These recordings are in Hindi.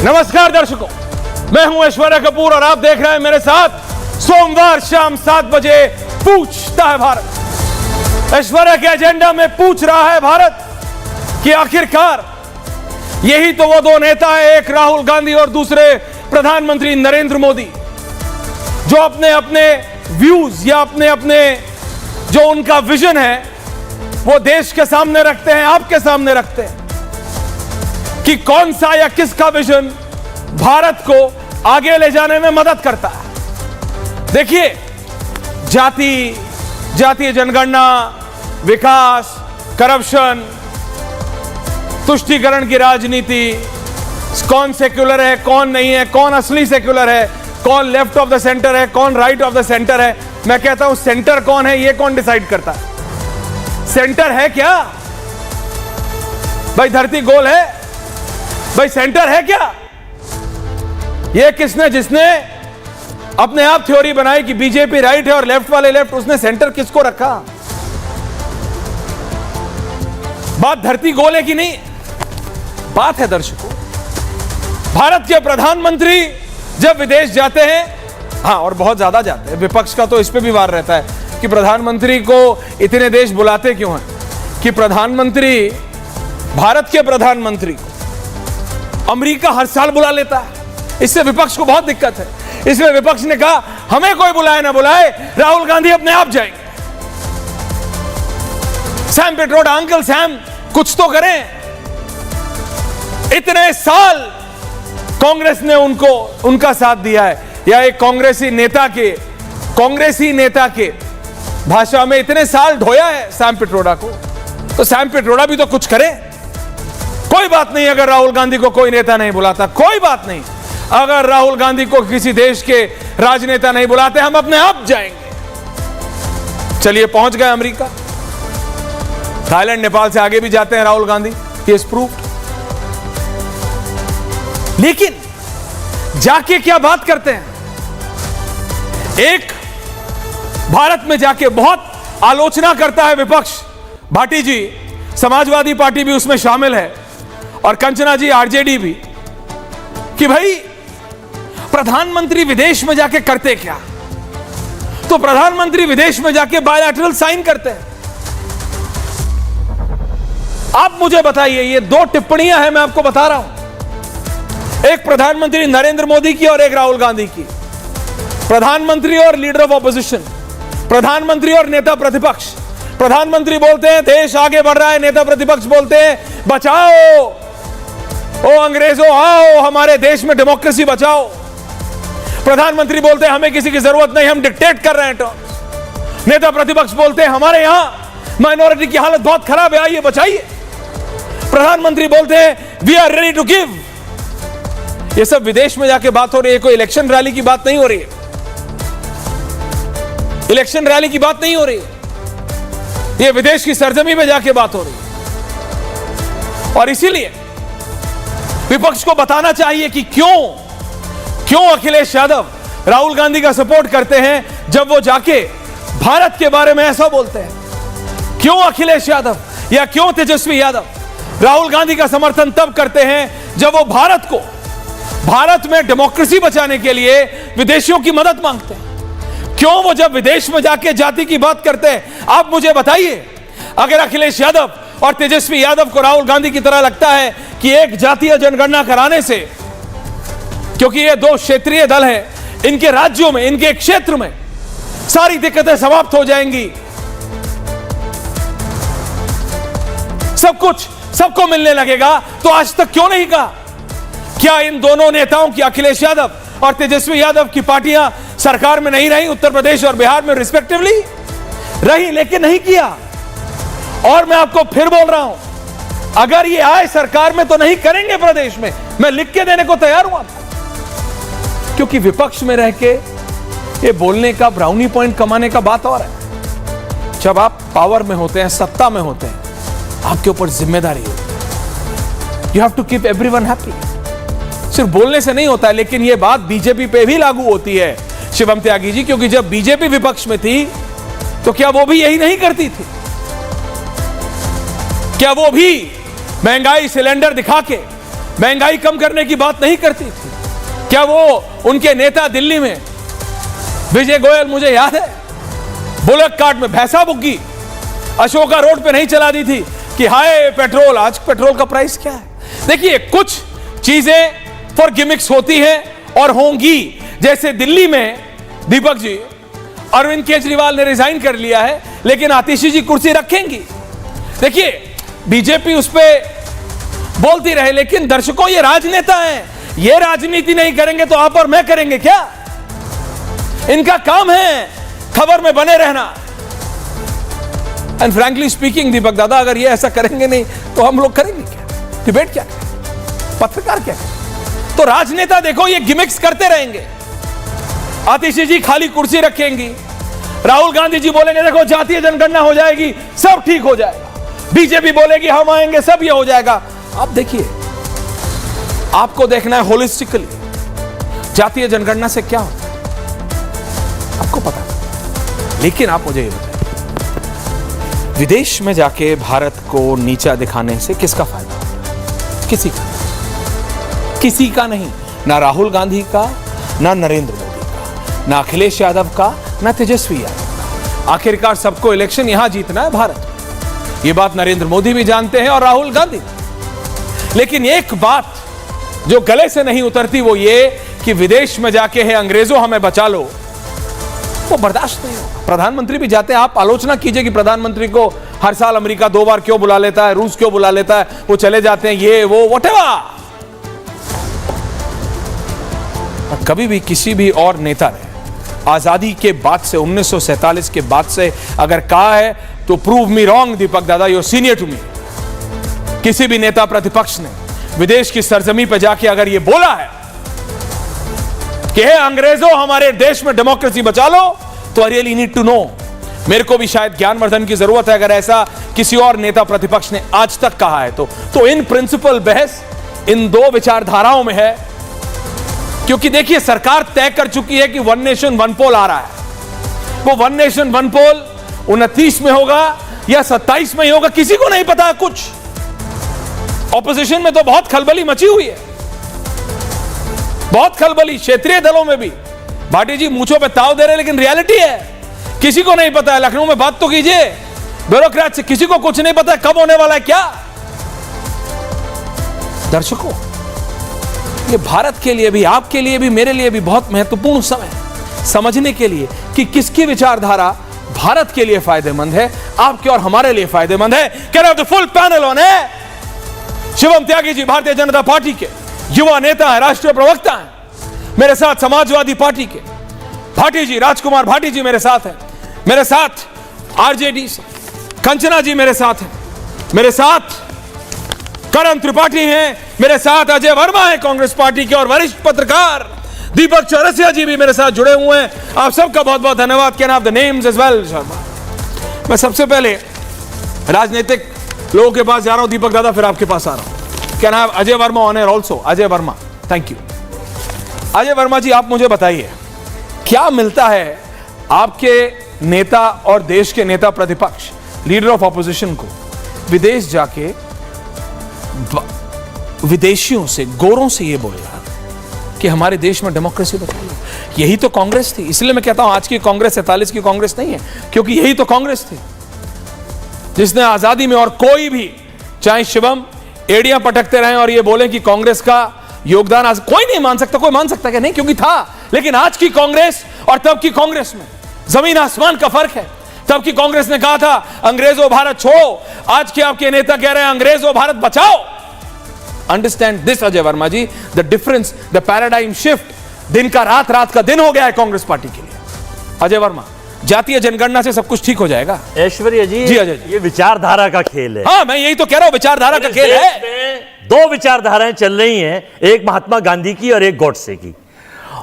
नमस्कार दर्शकों, मैं हूं ऐश्वर्या कपूर और आप देख रहे हैं मेरे साथ सोमवार शाम 7 बजे पूछता है भारत। ऐश्वर्या के एजेंडा में पूछ रहा है भारत कि आखिरकार यही तो वो दो नेता है, एक राहुल गांधी और दूसरे प्रधानमंत्री नरेंद्र मोदी, जो अपने अपने व्यूज या अपने अपने जो उनका विजन है वो देश के सामने रखते हैं, आपके सामने रखते हैं कि कौन सा या किसका विजन भारत को आगे ले जाने में मदद करता है। देखिए, जातीय जनगणना, विकास, करप्शन, तुष्टीकरण की राजनीति, कौन सेक्युलर है, कौन नहीं है, कौन असली सेक्युलर है, कौन लेफ्ट ऑफ द सेंटर है, कौन राइट ऑफ द सेंटर है। मैं कहता हूं सेंटर कौन है ये कौन डिसाइड करता है? सेंटर है क्या भाई? धरती गोल है भाई? सेंटर है क्या? ये किसने, जिसने अपने आप थ्योरी बनाई कि बीजेपी राइट है और लेफ्ट वाले लेफ्ट, उसने सेंटर किसको रखा? बात धरती गोल है कि नहीं? बात है दर्शकों, भारत के प्रधानमंत्री जब विदेश जाते हैं, हाँ और बहुत ज्यादा जाते हैं, विपक्ष का तो इस पे भी वार रहता है कि प्रधानमंत्री को इतने देश बुलाते क्यों हैं, कि प्रधानमंत्री, भारत के प्रधानमंत्री को अमेरिका हर साल बुला लेता है। इससे विपक्ष को बहुत दिक्कत है। इसलिए विपक्ष ने कहा हमें कोई बुलाए ना बुलाए, राहुल गांधी अपने आप जाएंगे। सैम पिट्रोडा, अंकल सैम कुछ तो करें। इतने साल कांग्रेस ने उनका साथ दिया है, या एक कांग्रेसी नेता के भाषा में इतने साल ढोया है सैम पिट्रोडा को, तो सैम पिट्रोडा भी तो कुछ करे। कोई बात नहीं अगर राहुल गांधी को कोई नेता नहीं बुलाता, कोई बात नहीं अगर राहुल गांधी को किसी देश के राजनेता नहीं बुलाते, हम अपने आप जाएंगे। चलिए, पहुंच गए अमेरिका, थाईलैंड, नेपाल से आगे भी जाते हैं Rahul Gandhi, he is proved. लेकिन जाके क्या बात करते हैं? एक भारत में जाके बहुत आलोचना करता है विपक्ष, भाटी जी, समाजवादी पार्टी भी उसमें शामिल है और कंचना जी आरजेडी भी, कि भाई प्रधानमंत्री विदेश में जाके करते क्या? तो प्रधानमंत्री विदेश में जाके बायलैटरल साइन करते हैं। आप मुझे बताइए, ये दो टिप्पणियां हैं, मैं आपको बता रहा हूं, एक प्रधानमंत्री नरेंद्र मोदी की और एक राहुल गांधी की। प्रधानमंत्री और लीडर ऑफ ऑपोजिशन, प्रधानमंत्री और नेता प्रतिपक्ष। प्रधानमंत्री बोलते हैं देश आगे बढ़ रहा है, नेता प्रतिपक्ष बोलते हैं बचाओ, ओ अंग्रेजों आओ हमारे देश में डेमोक्रेसी बचाओ। प्रधानमंत्री बोलते हैं हमें किसी की जरूरत नहीं, हम डिक्टेट कर रहे हैं टर्म्स। नेता प्रतिपक्ष बोलते हैं हमारे यहां माइनॉरिटी की हालत बहुत खराब है, आइए बचाइए। प्रधानमंत्री बोलते हैं we are ready to give. ये सब विदेश में जाके बात हो रही है, कोई इलेक्शन रैली की बात नहीं हो रही है। इलेक्शन रैली की बात नहीं हो रही है, ये विदेश की सरजमी में जाके बात हो रही है। और इसीलिए विपक्ष को बताना चाहिए कि क्यों अखिलेश यादव राहुल गांधी का सपोर्ट करते हैं जब वो जाके भारत के बारे में ऐसा बोलते हैं। क्यों अखिलेश यादव या क्यों तेजस्वी यादव राहुल गांधी का समर्थन तब करते हैं जब वो भारत में डेमोक्रेसी बचाने के लिए विदेशियों की मदद मांगते हैं। क्यों वो जब विदेश में जाके जाति की बात करते हैं? आप मुझे बताइए, अगर अखिलेश यादव और तेजस्वी यादव को राहुल गांधी की तरह लगता है कि एक जातीय जनगणना कराने से, क्योंकि ये दो क्षेत्रीय दल हैं, इनके राज्यों में, इनके क्षेत्र में सारी दिक्कतें समाप्त हो जाएंगी, सब कुछ सबको मिलने लगेगा, तो आज तक क्यों नहीं कहा? क्या इन दोनों नेताओं की, अखिलेश यादव और तेजस्वी यादव की पार्टियां सरकार में नहीं रही? उत्तर प्रदेश और बिहार में रिस्पेक्टिवली रही, लेकिन नहीं किया। और मैं आपको फिर बोल रहा हूं, अगर ये आए सरकार में तो नहीं करेंगे प्रदेश में, मैं लिख के देने को तैयार हूं आपको। क्योंकि विपक्ष में रह के ये बोलने का, ब्राउनी पॉइंट कमाने का बात और है। जब आप पावर में होते हैं, सत्ता में होते हैं, आपके ऊपर जिम्मेदारी है। You have to keep everyone happy. सिर्फ बोलने से नहीं होता है, लेकिन ये बात बीजेपी पे भी लागू होती है शिवम त्यागी जी, क्योंकि जब बीजेपी विपक्ष में थी तो क्या वो भी यही नहीं करती थी? क्या वो भी महंगाई सिलेंडर दिखा के महंगाई कम करने की बात नहीं करती थी? क्या वो उनके नेता दिल्ली में विजय गोयल, मुझे याद है, बुलेट कार्ट में भैंसा बुग्गी अशोका रोड पे नहीं चला दी थी कि हाय पेट्रोल? आज पेट्रोल का प्राइस क्या है? देखिए, कुछ चीजें फॉर गिमिक्स होती हैं और होंगी। जैसे दिल्ली में दीपक जी, अरविंद केजरीवाल ने रिजाइन कर लिया है, लेकिन आतिशी जी कुर्सी रखेंगी। देखिए, बीजेपी उस पर बोलती रहे, लेकिन दर्शकों, ये राजनेता हैं, ये राजनीति नहीं करेंगे तो आप और मैं करेंगे क्या? इनका काम है खबर में बने रहना। एंड फ्रैंकली स्पीकिंग दीपक दादा, अगर ये ऐसा करेंगे नहीं तो हम लोग करेंगे क्या? डिबेट क्या करें? पत्रकार क्या करें? तो राजनेता देखो ये गिमिक्स करते रहेंगे। आतिशी जी खाली कुर्सी रखेंगी, राहुल गांधी जी बोलेंगे देखो जातीय जनगणना हो जाएगी, सब ठीक हो जाएगा, बीजेपी बोलेगी हम आएंगे, सब ये हो जाएगा। आप देखिए, आपको देखना है होलिस्टिकली, जातीय जनगणना से क्या होता है आपको पता है। लेकिन आप मुझे ये बताइए, विदेश में जाके भारत को नीचा दिखाने से किसका फायदा होता है? किसी का नहीं। ना राहुल गांधी का, ना नरेंद्र मोदी का, ना अखिलेश यादव का, ना तेजस्वी यादव का। आखिरकार सबको इलेक्शन यहां जीतना है भारत में। ये बात नरेंद्र मोदी भी जानते हैं और राहुल गांधी। लेकिन एक बात जो गले से नहीं उतरती वो ये कि विदेश में जाके है अंग्रेजों हमें बचा लो, वो बर्दाश्त नहीं होगा। प्रधानमंत्री भी जाते हैं, आप आलोचना कीजिए कि प्रधानमंत्री को हर साल अमेरिका 2 बार क्यों बुला लेता है, रूस क्यों बुला लेता है, वो चले जाते हैं, ये वो व्हाटएवर। कभी भी किसी भी और नेता ने आजादी के बाद से, 1947 के बाद से अगर कहा है तो प्रूव मी रॉन्ग दीपक दादा, यू सीनियर टू मी। किसी भी नेता प्रतिपक्ष ने विदेश की सरजमी पर जाके अगर ये बोला है कि हे अंग्रेजों हमारे देश में डेमोक्रेसी बचा लो, तो I really need to know. मेरे को भी शायद ज्ञानवर्धन की जरूरत है अगर ऐसा किसी और नेता प्रतिपक्ष ने आज तक कहा है तो इन प्रिंसिपल बहस इन दो विचारधाराओं में है। क्योंकि देखिए, सरकार तय कर चुकी है कि 1 नेशन 1 पोल आ रहा है। वो 1 नेशन 1 पोल 29 में होगा या 27 में ही होगा, किसी को नहीं पता कुछ। ऑपोजिशन में तो बहुत खलबली मची हुई है, बहुत खलबली, क्षेत्रीय दलों में भी। भाटी जी मूंछों पे ताव दे रहे, लेकिन रियलिटी है किसी को नहीं पता है। लखनऊ में बात तो कीजिए ब्यूरोक्रेट से, किसी को कुछ नहीं पता है कब होने वाला है क्या। दर्शकों, ये भारत के लिए भी, आपके लिए भी, मेरे लिए भी बहुत महत्वपूर्ण समय है समझने के लिए कि किसकी विचारधारा भारत के लिए फायदेमंद है, आपके और हमारे लिए फायदेमंद है। Can have the full panel on है। शिवम त्यागी जी भारतीय जनता पार्टी के युवा नेता है, राष्ट्रीय प्रवक्ता है। मेरे साथ समाजवादी पार्टी के भाटी जी, राजकुमार भाटी जी मेरे साथ हैं। मेरे साथ आरजेडी से कंचना जी मेरे साथ हैं। मेरे साथ करण त्रिपाठी हैं। मेरे साथ अजय वर्मा है कांग्रेस पार्टी के, और वरिष्ठ पत्रकार दीपक चौरसिया जी भी मेरे साथ जुड़े हुए हैं। आप सबका बहुत बहुत धन्यवाद। Can have the names as well. मैं सबसे पहले राजनीतिक लोगों के पास जा रहा हूं दीपक दादा, फिर आपके पास आ रहा हूं। Can have Ajay Varma on air also. Ajay Varma, thank you. Ajay Verma ji, आप मुझे बताइए क्या मिलता है आपके नेता और देश के नेता प्रतिपक्ष, लीडर ऑफ ऑपोजिशन को विदेश जाके विदेशियों से, गोरों से ये बोलना कि हमारे देश में डेमोक्रेसी बचाओ। यही तो कांग्रेस थी। इसलिए मैं कहता हूं आज की कांग्रेस 47 की कांग्रेस नहीं है, क्योंकि यही तो कांग्रेस थी जिसने आजादी में, और कोई भी चाहे शिवम एड़ियां पटकते रहे और ये बोले कि कांग्रेस का योगदान आज कोई नहीं मान सकता। कोई मान सकता कि नहीं, क्योंकि था। लेकिन आज की कांग्रेस और तब की कांग्रेस में जमीन आसमान का फर्क है। तब की कांग्रेस ने कहा था अंग्रेजों भारत छोड़ो, आज के आपके नेता कह रहे हैं अंग्रेजों भारत बचाओ। Understand this Ajay Verma ji, the difference, the paradigm shift. दिन का रात, रात का दिन हो गया है कांग्रेस पार्टी के लिए। अजय वर्मा, जातीय जनगणना से सब कुछ ठीक हो जाएगा? ऐश्वर्या जी, अजय जी, ये विचारधारा का खेल है। हाँ, मैं यही तो कह रहा हूं, विचारधारा का खेल है। 2 विचारधाराएं चल रही हैं, एक महात्मा गांधी की और एक गॉडसे की।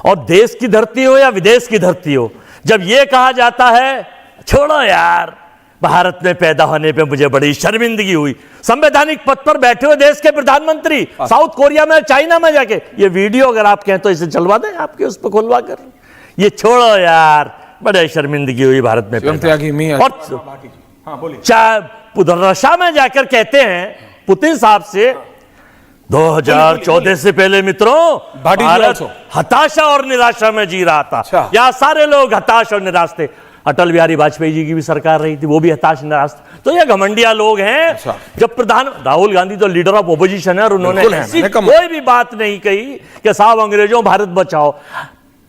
और देश की धरती हो या विदेश की धरती हो, जब यह कहा जाता है छोड़ो यार, भारत में पैदा होने पे मुझे बड़ी शर्मिंदगी हुई। संवैधानिक पद पर बैठे हुए देश के प्रधानमंत्री साउथ कोरिया में, चाइना में जाके, ये वीडियो अगर आप कहें तो इसे चलवा दें आपके उस पर खुलवा कर, ये छोड़ो यार, बड़े शर्मिंदगी हुई भारत में। और रशिया में जाकर कहते हैं पुतिन साहब से 2014 से पहले मित्रों भाटी जी भारत also। हताशा और निराशा में जी रहा था। अच्छा। यहाँ सारे लोग हताश और निराश थे। अटल बिहारी वाजपेयी जी की भी सरकार रही थी, वो भी हताश निराश थे। तो ये घमंडिया लोग हैं। अच्छा। जब राहुल गांधी तो लीडर ऑफ ओपोजिशन है और उन्होंने बिल्कुल है, ऐसी मैंने कहा- कोई भी बात नहीं कही कि साहब अंग्रेजों भारत बचाओ।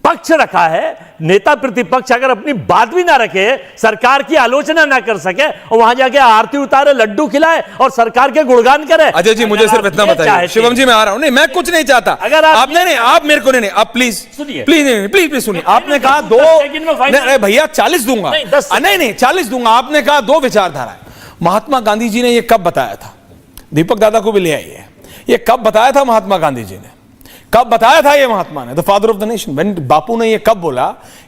पक्ष रखा है, नेता प्रतिपक्ष अगर अपनी बात भी ना रखे, सरकार की आलोचना ना कर सके और वहां जाके आरती उतारे, लड्डू खिलाए और सरकार के गुणगान करे। अजय जी मुझे सिर्फ इतना बताइए, शिवम जी मैं आ रहा हूं, नहीं मैं कुछ नहीं चाहता। अगर आपने नहीं, आप मेरे को नहीं, आप प्लीज सुनिए। प्लीज नहीं, प्लीज प्लीज सुनिए। आपने कहा दो, 10 सेकंड में फाइनल। नहीं भैया 40 दूंगा, नहीं, 10 नहीं 40 दूंगा। आपने कहा दो विचारधाराएं। महात्मा गांधी जी ने ये कब बताया था? दीपक दादा को भी ले आइए। ये कब बताया था महात्मा गांधी जी ने? कब बताया था ये महात्मा ने, the father of the nation? Bapu ने ये कब बोला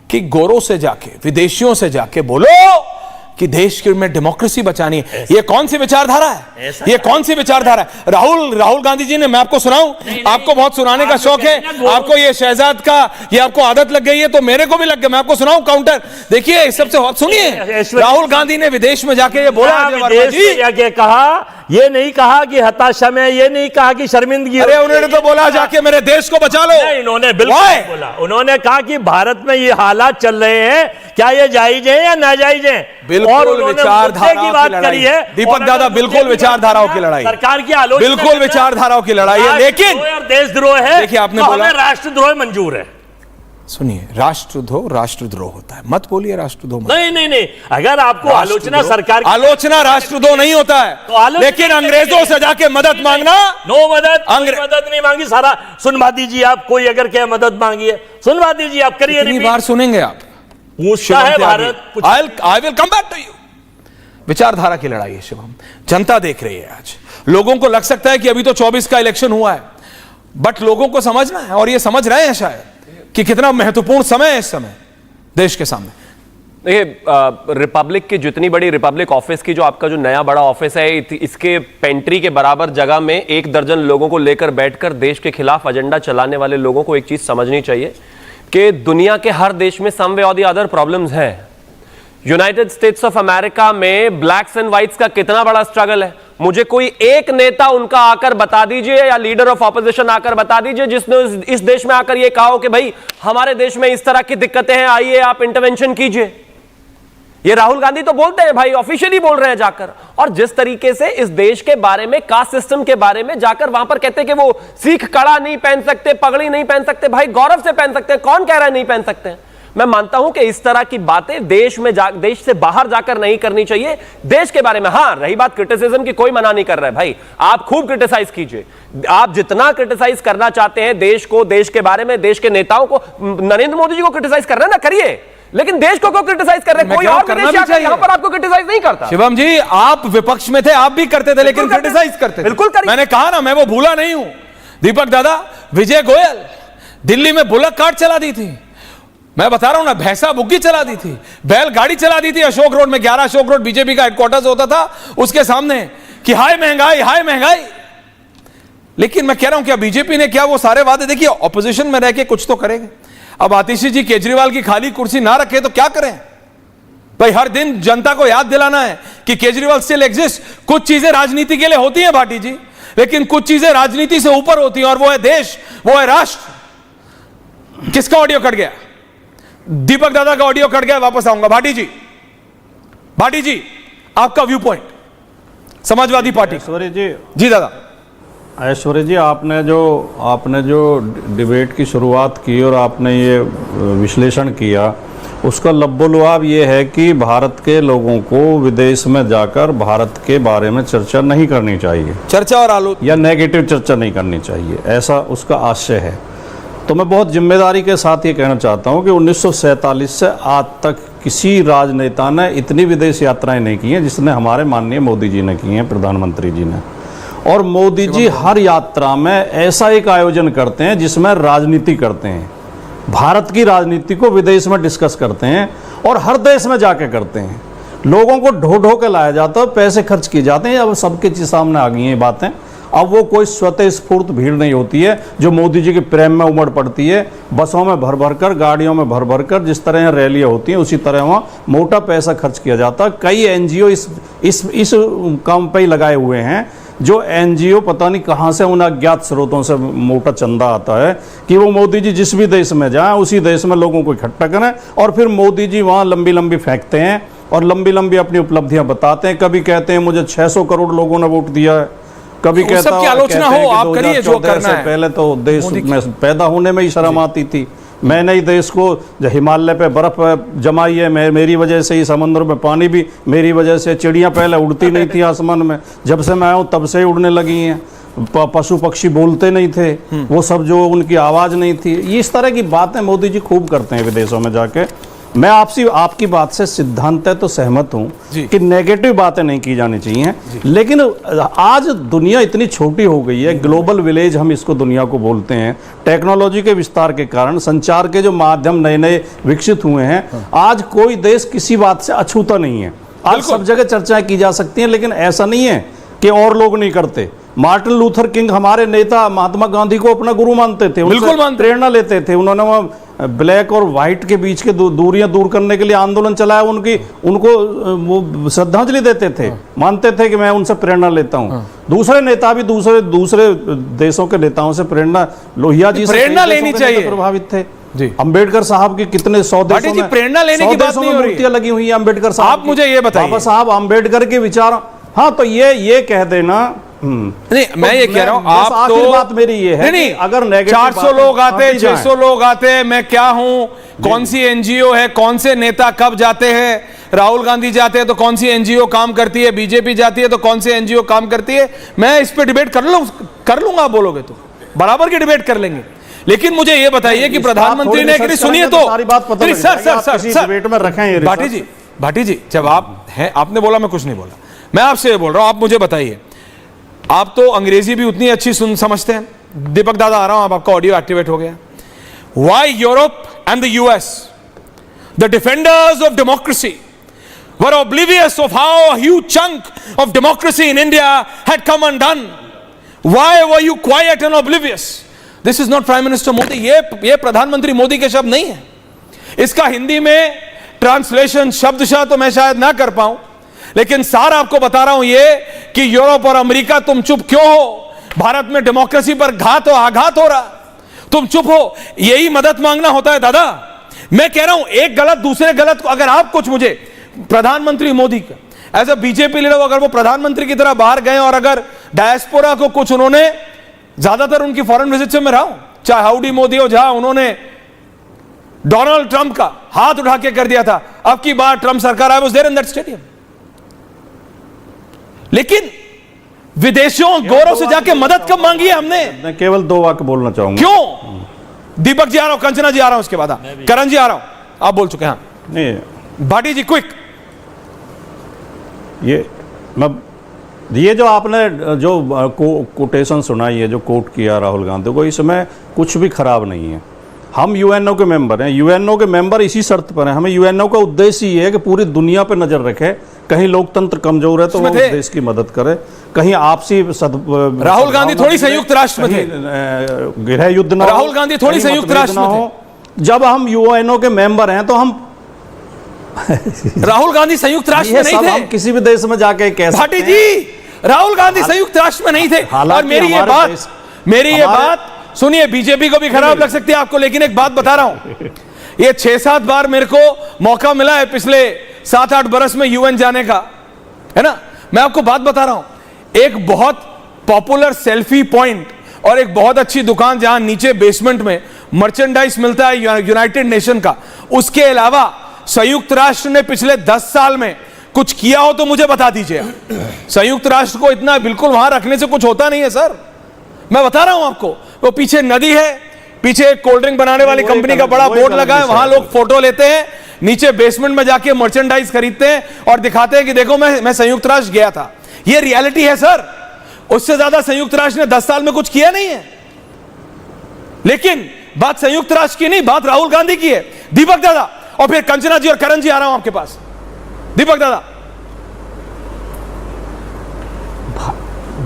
कि गोरों से जाके, विदेशियों से जाके बोलो कि देश के में डेमोक्रेसी बचानी है? ये कौन सी विचारधारा है? ये कौन सी विचारधारा है? राहुल गांधी जी ने, मैं आपको सुनाऊं? आपको बहुत सुनाने का शौक है, आपको ये शहजाद का ये आपको आदत लग गई है, तो मेरे को भी लग गया। मैं आपको सुनाऊं काउंटर? देखिए सबसे सुनिए, राहुल गांधी ने विदेश में जाके ये बोला, अजय वर्मा जी जाके कहा, ये नहीं कहा कि हताशा में, ये नहीं कहा कि शर्मिंदगी। अरे उन्होंने तो बोला जाके मेरे देश को बचा लो। नहीं, इन्होंने बिल्कुल नहीं बोला। उन्होंने कहा कि भारत में ये हालात चल रहे हैं, क्या ये जायज है या नाजायज है? और उन्होंने मुद्दे की बात करी है। दीपक दादा बिल्कुल विचारधाराओं की लड़ाई, सरकार की आलोचना, बिल्कुल विचारधाराओं की लड़ाई है। लेकिन देशद्रोह है, देखिए आपने तो बोला हमें राष्ट्रद्रोह मंजूर है। सुनिए, राष्ट्रद्रोह होता है, मत बोलिए राष्ट्रद्रोह मत। नहीं, अगर आपको आलोचना सरकार की, आलोचना राष्ट्रद्रोह नहीं होता है, तो लेकिन अंग्रेजों से जाके मदद मांगना, नो मदद नहीं मांगी। सारा सुनवा दीजिए आप, कोई अगर क्या मदद मांगी है सुनवा दीजिए आप, करिए। कितनी बार सुनेंगे आप? पूछता है भारत। I will come back to you. विचारधारा की लड़ाई है शिवम, जनता देख रही है। आज लोगों को लग सकता है कि अभी तो 24 का इलेक्शन हुआ है, बट लोगों को समझना है, और ये समझ रहे हैं शायद कि कितना महत्वपूर्ण समय है इस समय देश के सामने। देखिए, रिपब्लिक की जितनी बड़ी रिपब्लिक ऑफिस की जो आपका जो नया बड़ा ऑफिस है, इसके पेंट्री के बराबर जगह में 1 दर्जन लोगों को लेकर बैठकर देश के खिलाफ एजेंडा चलाने वाले लोगों को एक चीज समझनी चाहिए कि दुनिया के हर देश में सम वे और दी अदर प्रॉब्लम्स हैं। यूनाइटेड स्टेट्स ऑफ अमेरिका में ब्लैक्स एंड व्हाइट्स का कितना बड़ा स्ट्रगल है। मुझे कोई एक नेता उनका आकर बता दीजिए, या लीडर ऑफ ऑपोजिशन आकर बता दीजिए, जिसने इस देश में आकर यह कहा हो कि भाई हमारे देश में इस तरह की दिक्कतें हैं, आइए आप इंटरवेंशन कीजिए। ये राहुल गांधी तो बोलते हैं भाई, ऑफिशियली बोल रहे हैं जाकर। और जिस तरीके से इस देश के बारे में, कास्ट सिस्टम के बारे में जाकर वहां पर कहते हैं कि वो सिख कड़ा नहीं पहन सकते, पगड़ी नहीं पहन सकते, भाई गौरव से पहन सकते हैं। कौन कह रहा है नहीं पहन सकते हैं? मैं मानता हूं कि इस तरह की बातें देश से बाहर जाकर नहीं करनी चाहिए। देश के बारे में हाँ, रही बात क्रिटिसिज्म की, कोई मना नहीं कर रहा है भाई, आप खूब क्रिटिसाइज कीजिए। आप जितना क्रिटिसाइज करना चाहते हैं देश को, देश के बारे में, देश के नेताओं को, नरेंद्र मोदी जी को क्रिटिसाइज कर रहे हैं ना, करिए। लेकिन देश को क्यों क्रिटिसाइज कर रहे हैं? कोई और विदेशी आकर यहां पर आपको क्रिटिसाइज नहीं करता। शिवम जी, आप विपक्ष में थे, आप भी करते थे, लेकिन क्रिटिसाइज करते थे। बिल्कुल करिए। मैंने कहा ना, मैं वो भूला नहीं हूं। दीपक दादा, विजय गोयल दिल्ली में बुलक कार्ट चला दी थी, मैं बता रहा हूं ना, भैंसा बुग्गी चला दी थी, बैलगाड़ी चला दी थी अशोक रोड में। 11 अशोक रोड बीजेपी का हेडक्वार्टर्स होता था, उसके सामने कि हाय महंगाई, हाय महंगाई। लेकिन मैं कह रहा हूं क्या बीजेपी ने क्या वो सारे वादे, देखिए ऑपोजिशन में रह के कुछ तो करेंगे। अब आतिशी जी केजरीवाल की खाली कुर्सी ना रखे तो क्या करें भाई? हर दिन जनता को याद दिलाना है कि केजरीवाल स्टिल एग्जिस्ट। कुछ चीजें राजनीति के लिए होती हैं भाटी जी, लेकिन कुछ चीजें राजनीति से ऊपर होती हैं, और वो है देश, वो है राष्ट्र। किसका ऑडियो कट गया? दीपक दादा का ऑडियो कट गया, वापस आऊंगा। भाटी जी आपका व्यू पॉइंट, समाजवादी पार्टी। ऐश्वर्य जी, जी दादा। ऐश्वर्य जी, आपने जो डिबेट की शुरुआत की और आपने ये विश्लेषण किया, उसका लब्बो-लुआब ये है कि भारत के लोगों को विदेश में जाकर भारत के बारे में चर्चा नहीं करनी चाहिए, चर्चा और आलोचना या नेगेटिव चर्चा नहीं करनी चाहिए, ऐसा उसका आशय है। तो मैं बहुत जिम्मेदारी के साथ ये कहना चाहता हूँ कि 1947 से आज तक किसी राजनेता ने इतनी विदेश यात्राएं नहीं की हैं जिसने हमारे माननीय मोदी जी ने की हैं, प्रधानमंत्री जी ने। और मोदी जी हर यात्रा में ऐसा एक आयोजन करते हैं जिसमें राजनीति करते हैं, भारत की राजनीति को विदेश में डिस्कस करते हैं, और हर देश में जाके करते हैं। लोगों को ढो ढो के लाया जाता है, पैसे खर्च किए जाते हैं। अब सबके सामने आ गई हैं ये बातें। अब वो कोई स्वतः स्फूर्त भीड़ नहीं होती है जो मोदी जी के प्रेम में उमड़ पड़ती है। बसों में भर भर कर, गाड़ियों में भर भर कर, जिस तरह रैलियाँ होती हैं उसी तरह वहाँ मोटा पैसा खर्च किया जाता है। कई NGO इस काम पे ही लगाए हुए हैं, जो एनजीओ पता नहीं कहां से उन अज्ञात स्रोतों से मोटा चंदा आता है कि वो मोदी जी जिस भी देश में जाएं उसी देश में लोगों को इकट्ठा करें और फिर मोदी जी वहां लंबी लंबी फेंकते हैं और लंबी लंबी अपनी उपलब्धियां बताते हैं। कभी कहते हैं मुझे 600 करोड़ लोगों ने वोट दिया है, कभी कहता की आलोचना हो, आप करिए जो करना है। पहले तो देश में पैदा होने में ही शर्म आती थी, मैंने ही देश को हिमालय पे बर्फ जमाई है, मेरी वजह से ही समुद्र में पानी भी मेरी वजह से, चिड़ियां पहले उड़ती नहीं थी आसमान में, जब से मैं आऊँ तब से ही उड़ने लगी हैं, पशु पक्षी बोलते नहीं थे, वो सब जो उनकी आवाज़ नहीं थी। ये इस तरह की बातें मोदी जी खूब करते हैं विदेशों में जाके। मैं आपकी बात से सिद्धांत तो सहमत हूं कि नेगेटिव बातें नहीं की जानी चाहिए, लेकिन आज दुनिया इतनी छोटी हो गई है, ग्लोबल विलेज हम इसको दुनिया को बोलते हैं, टेक्नोलॉजी के विस्तार के कारण संचार के जो माध्यम नए नए विकसित हुए हैं, आज कोई देश किसी बात से अछूता नहीं है। आज सब जगह चर्चाएं की जा सकती हैं, लेकिन ऐसा नहीं है कि और लोग नहीं करते। मार्टिन लूथर किंग हमारे नेता महात्मा गांधी को अपना गुरु मानते थे, उनसे प्रेरणा लेते थे। उन्होंने वहाँ ब्लैक और व्हाइट के बीच के दूरियां दूर करने के लिए आंदोलन चलाया, उनको वो श्रद्धांजलि देते थे, मानते थे कि मैं उनसे प्रेरणा लेता हूं। दूसरे नेता भी दूसरे देशों के नेताओं से प्रेरणा, लोहिया जी से प्रेरणा लेनी चाहिए, प्रभावित थे। अंबेडकर साहब की कितने 100 देशों में प्रेरणा लेने की बात नहीं हो रही, मूर्तियां लगी हुई है अंबेडकर साहब। आप मुझे ये बताइए, बाबा साहब अंबेडकर के विचार, हाँ तो ये कह देना नहीं, मैं ये कह रहा हूं, आप तो बात मेरी ये है नहीं, अगर 400 लोग आते, 600 लोग आते, मैं क्या हूं, कौन सी एनजीओ है, कौन से नेता कब जाते हैं, राहुल गांधी जाते हैं तो कौन सी एनजीओ काम करती है, बीजेपी जाती है तो कौन सी एनजीओ काम करती है, मैं इस पे डिबेट कर लूंगा, आप बोलोगे तो बराबर की डिबेट कर लेंगे। लेकिन मुझे यह बताइए कि प्रधानमंत्री ने, सुनिए तो, सर भाटी जी जब आप हैं, आपने बोला मैं कुछ नहीं बोला, मैं आपसे ये बोल रहा हूं, आप मुझे बताइए, आप तो अंग्रेजी भी उतनी अच्छी समझते हैं, दीपक दादा आ रहा हूं, आपका ऑडियो एक्टिवेट हो गया। Why Europe and the US, the defenders of democracy, were oblivious of how a huge chunk of democracy in India had come undone? Why were you quiet and oblivious? This is not Prime Minister Modi. ये प्रधानमंत्री मोदी के शब्द नहीं है। इसका हिंदी में ट्रांसलेशन शब्दशः तो मैं शायद ना कर पाऊं, लेकिन सार आपको बता रहा हूं ये कि यूरोप और अमेरिका तुम चुप क्यों हो? भारत में डेमोक्रेसी पर घात और आघात हो रहा, तुम चुप हो, यही मदद मांगना होता है दादा। मैं कह रहा हूं एक गलत दूसरे गलत को, अगर आप कुछ मुझे प्रधानमंत्री मोदी का एज अ बीजेपी लीडर, अगर वो प्रधानमंत्री की तरह बाहर गए और अगर डायस्पोरा को कुछ उन्होंने, ज्यादातर उनकी फॉरेन विजिट से मैं रहा हूं, चाहे हाउडी मोदी हो, जहां उन्होंने डोनाल्ड ट्रंप का हाथ उठा के कर दिया था, अब की बार ट्रंप सरकार I was there in that stadium. लेकिन विदेशों गौरव से जाके मदद कब मांगी है हमने? मैं केवल 2 वाक्य बोलना चाहूंगा। क्यों? दीपक जी आ रहा हूं, कंचना जी आ रहा हूं, उसके बाद करण जी आ रहा हूं, आप बोल चुके हैं। हाँ नहीं भाटी जी क्विक, ये जो आपने जो कोटेशन सुनाई है, जो कोट किया राहुल गांधी को, इसमें कुछ भी खराब नहीं है। हम यूएनओ के मेंबर हैं, यूएनओ के मेंबर इसी शर्त पर हैं, हमें यूएनओ का उद्देश्य ये है कि पूरी दुनिया पर नजर रखे, कहीं लोकतंत्र कमजोर है तो वो देश की मदद करे, कहीं आपसी राहुल गांधी थोड़ी संयुक्त राष्ट्र में थे, गृह युद्ध ना, राहुल गांधी थोड़ी संयुक्त राष्ट्र में थे। जब हम यूएनओ के मेंबर हैं तो हम राहुल गांधी संयुक्त राष्ट्र में नहीं थे। हम किसी भी देश में जाके कह सकते हैं। भाटी जी राहुल गांधी संयुक्त राष्ट्र में नहीं थे। और मेरी ये बात सुनिए, बीजेपी को भी खराब लग सकती है आपको, लेकिन एक बात बता रहा हूं, ये 6-7 बार मेरे को मौका मिला है पिछले 7-8 बरस में यूएन जाने का, है ना। मैं आपको बात बता रहा हूं, एक बहुत पॉपुलर सेल्फी पॉइंट और एक बहुत अच्छी दुकान जहां नीचे बेसमेंट में मर्चेंडाइज मिलता है यूनाइटेड नेशन का, उसके अलावा संयुक्त राष्ट्र ने पिछले 10 साल में कुछ किया हो तो मुझे बता दीजिए। संयुक्त राष्ट्र को इतना बिल्कुल वहां रखने से कुछ होता नहीं है सर, मैं बता रहा हूं आपको। वो पीछे नदी है, पीछे कोल्ड ड्रिंक बनाने वाली कंपनी का बड़ा बोर्ड लगा है, वहां लोग फोटो लेते हैं, नीचे बेसमेंट में जाके मर्चेंडाइज खरीदते हैं और दिखाते हैं कि देखो मैं संयुक्त राष्ट्र गया था। ये रियलिटी है सर, उससे ज्यादा संयुक्त राष्ट्र ने 10 साल में कुछ किया नहीं है। लेकिन बात संयुक्त राष्ट्र की नहीं, बात राहुल गांधी की है। दीपक दादा और फिर कंचना जी और करण जी आ रहा हूं आपके पास। दीपक दादा,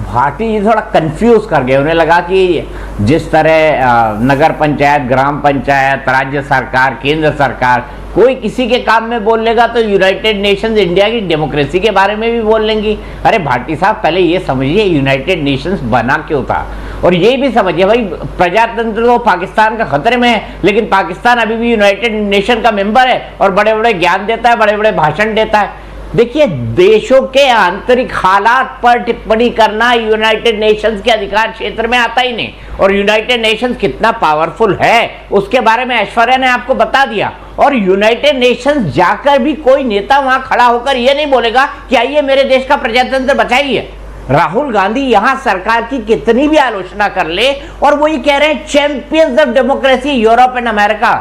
भाटी जी थोड़ा कंफ्यूज कर गए। उन्हें लगा कि जिस तरह नगर पंचायत, ग्राम पंचायत, राज्य सरकार, केंद्र सरकार कोई किसी के काम में बोल लेगा तो यूनाइटेड नेशंस इंडिया की डेमोक्रेसी के बारे में भी बोल लेंगी। अरे भाटी साहब, पहले ये समझिए यूनाइटेड नेशंस बना क्यों था, और ये भी समझिए भाई प्रजातंत्र तो पाकिस्तान का खतरे में है, लेकिन पाकिस्तान अभी भी यूनाइटेड नेशन का मेंबर है और बड़े बड़े ज्ञान देता है, बड़े बड़े भाषण देता है। देखिए, देशों के आंतरिक हालात पर टिप्पणी करना यूनाइटेड नेशंस के अधिकार क्षेत्र में आता ही नहीं, और यूनाइटेड नेशंस कितना पावरफुल है उसके बारे में ऐश्वर्या ने आपको बता दिया। और यूनाइटेड नेशंस जाकर भी कोई नेता वहां खड़ा होकर यह नहीं बोलेगा कि आइए मेरे देश का प्रजातंत्र बचाइए। राहुल गांधी यहां सरकार की कितनी भी आलोचना कर ले और वो ये कह रहे हैं champions of democracy Europe and America.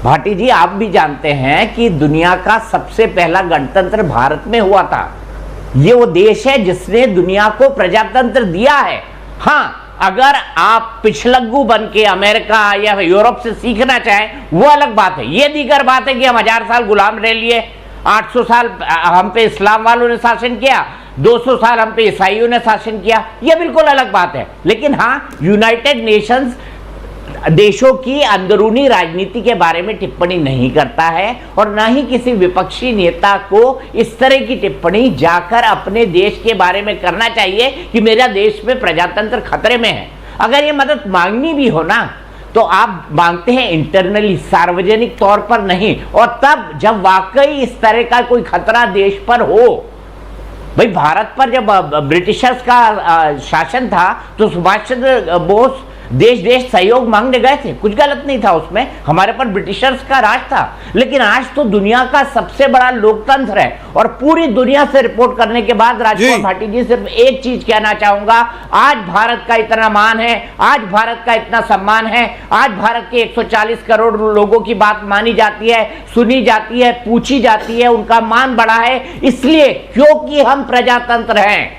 Bhati ji, आप भी जानते हैं कि दुनिया का सबसे पहला गणतंत्र भारत में हुआ था। ये वो देश है जिसने दुनिया को प्रजातंत्र दिया है। हाँ, अगर आप पिछलग्गू बन के अमेरिका या यूरोप से सीखना चाहें वो अलग बात है। ये दीगर बात है कि हम 1000 साल गुलाम रह लिए, 800 साल हम पे इस्लाम वालों ने शासन किया, 200 साल हम पे ईसाइयों ने शासन किया, यह बिल्कुल अलग बात है। लेकिन हाँ, यूनाइटेड नेशंस देशों की अंदरूनी राजनीति के बारे में टिप्पणी नहीं करता है, और ना ही किसी विपक्षी नेता को इस तरह की टिप्पणी जाकर अपने देश के बारे में करना चाहिए कि मेरा देश में प्रजातंत्र खतरे में है। अगर ये मदद मांगनी भी हो ना तो आप मांगते हैं इंटरनली, सार्वजनिक तौर पर नहीं, और तब जब वाकई इस तरह का कोई खतरा देश पर हो। भाई, भारत पर जब ब्रिटिशर्स का शासन था तो सुभाष चंद्र बोस देश देश सहयोग मांगने गए थे, कुछ गलत नहीं था उसमें, हमारे पर ब्रिटिशर्स का राज था। लेकिन आज तो दुनिया का सबसे बड़ा लोकतंत्र है, और पूरी दुनिया से रिपोर्ट करने के बाद राजकुमार भाटी जी सिर्फ एक चीज कहना चाहूंगा, आज भारत का इतना मान है, आज भारत का इतना सम्मान है, आज भारत के 140 करोड़ लोगों की बात मानी जाती है, सुनी जाती है, पूछी जाती है, उनका मान बढ़ा है, इसलिए क्योंकि हम प्रजातंत्र हैं।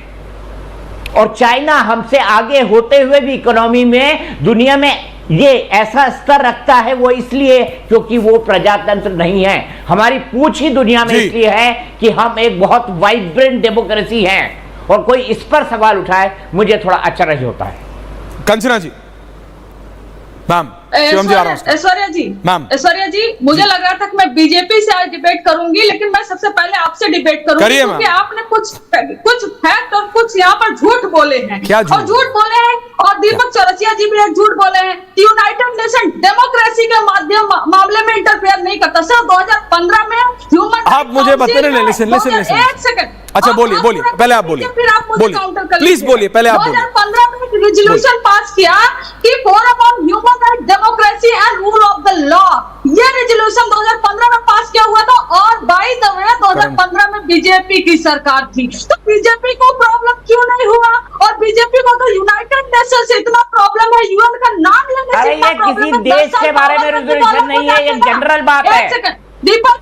और चाइना हमसे आगे होते हुए भी इकोनॉमी में दुनिया में ये ऐसा स्तर रखता है, वो इसलिए क्योंकि वो प्रजातंत्र नहीं है। हमारी पूछ ही दुनिया में इसलिए है कि हम एक बहुत वाइब्रेंट डेमोक्रेसी हैं, और कोई इस पर सवाल उठाए मुझे थोड़ा अचरज होता है। कंचना जी, मैम, शिवम जी आ रहा हूं। ऐश्वर्या जी, मुझे लग रहा था कि मैं बीजेपी से आज डिबेट करूंगी, लेकिन मैं सबसे पहले आपसे डिबेट करूंगी क्योंकि आपने कुछ फैक्ट और कुछ यहाँ पर झूठ बोले हैं। क्या झूठ? और झूठ बोले हैं, और दीपक चौरसिया जी भी एक झूठ बोले हैं कि यूनाइटेड नेशन डेमोक्रेसी के मामले में इंटरफेयर नहीं करता। सर, 2015 में ह्यूमन, आप मुझे बताने, लिसन, एक सेकंड, अच्छा बोलिए, पहले आप बोलिए, फिर आप मुझे काउंटर कर, प्लीज बोलिए, पहले आप बोलिए। 2015 में एक रेजोल्यूशन पास किया कि forum on human right, democracy and rule of the law, ये रेजोल्यूशन 2015 में पास किया हुआ था, और बाय द वे 2015 में बीजेपी की सरकार थी। तो बीजेपी को प्रॉब्लम क्यों नहीं हुआ? और बीजेपी को तो यूनाइटेड नेशन से इतना प्रॉब्लम है, यूएन का नाम लेने से अरे ये किसी देश के बारे में रेजोल्यूशन नहीं है, ये जनरल बात है। दीपक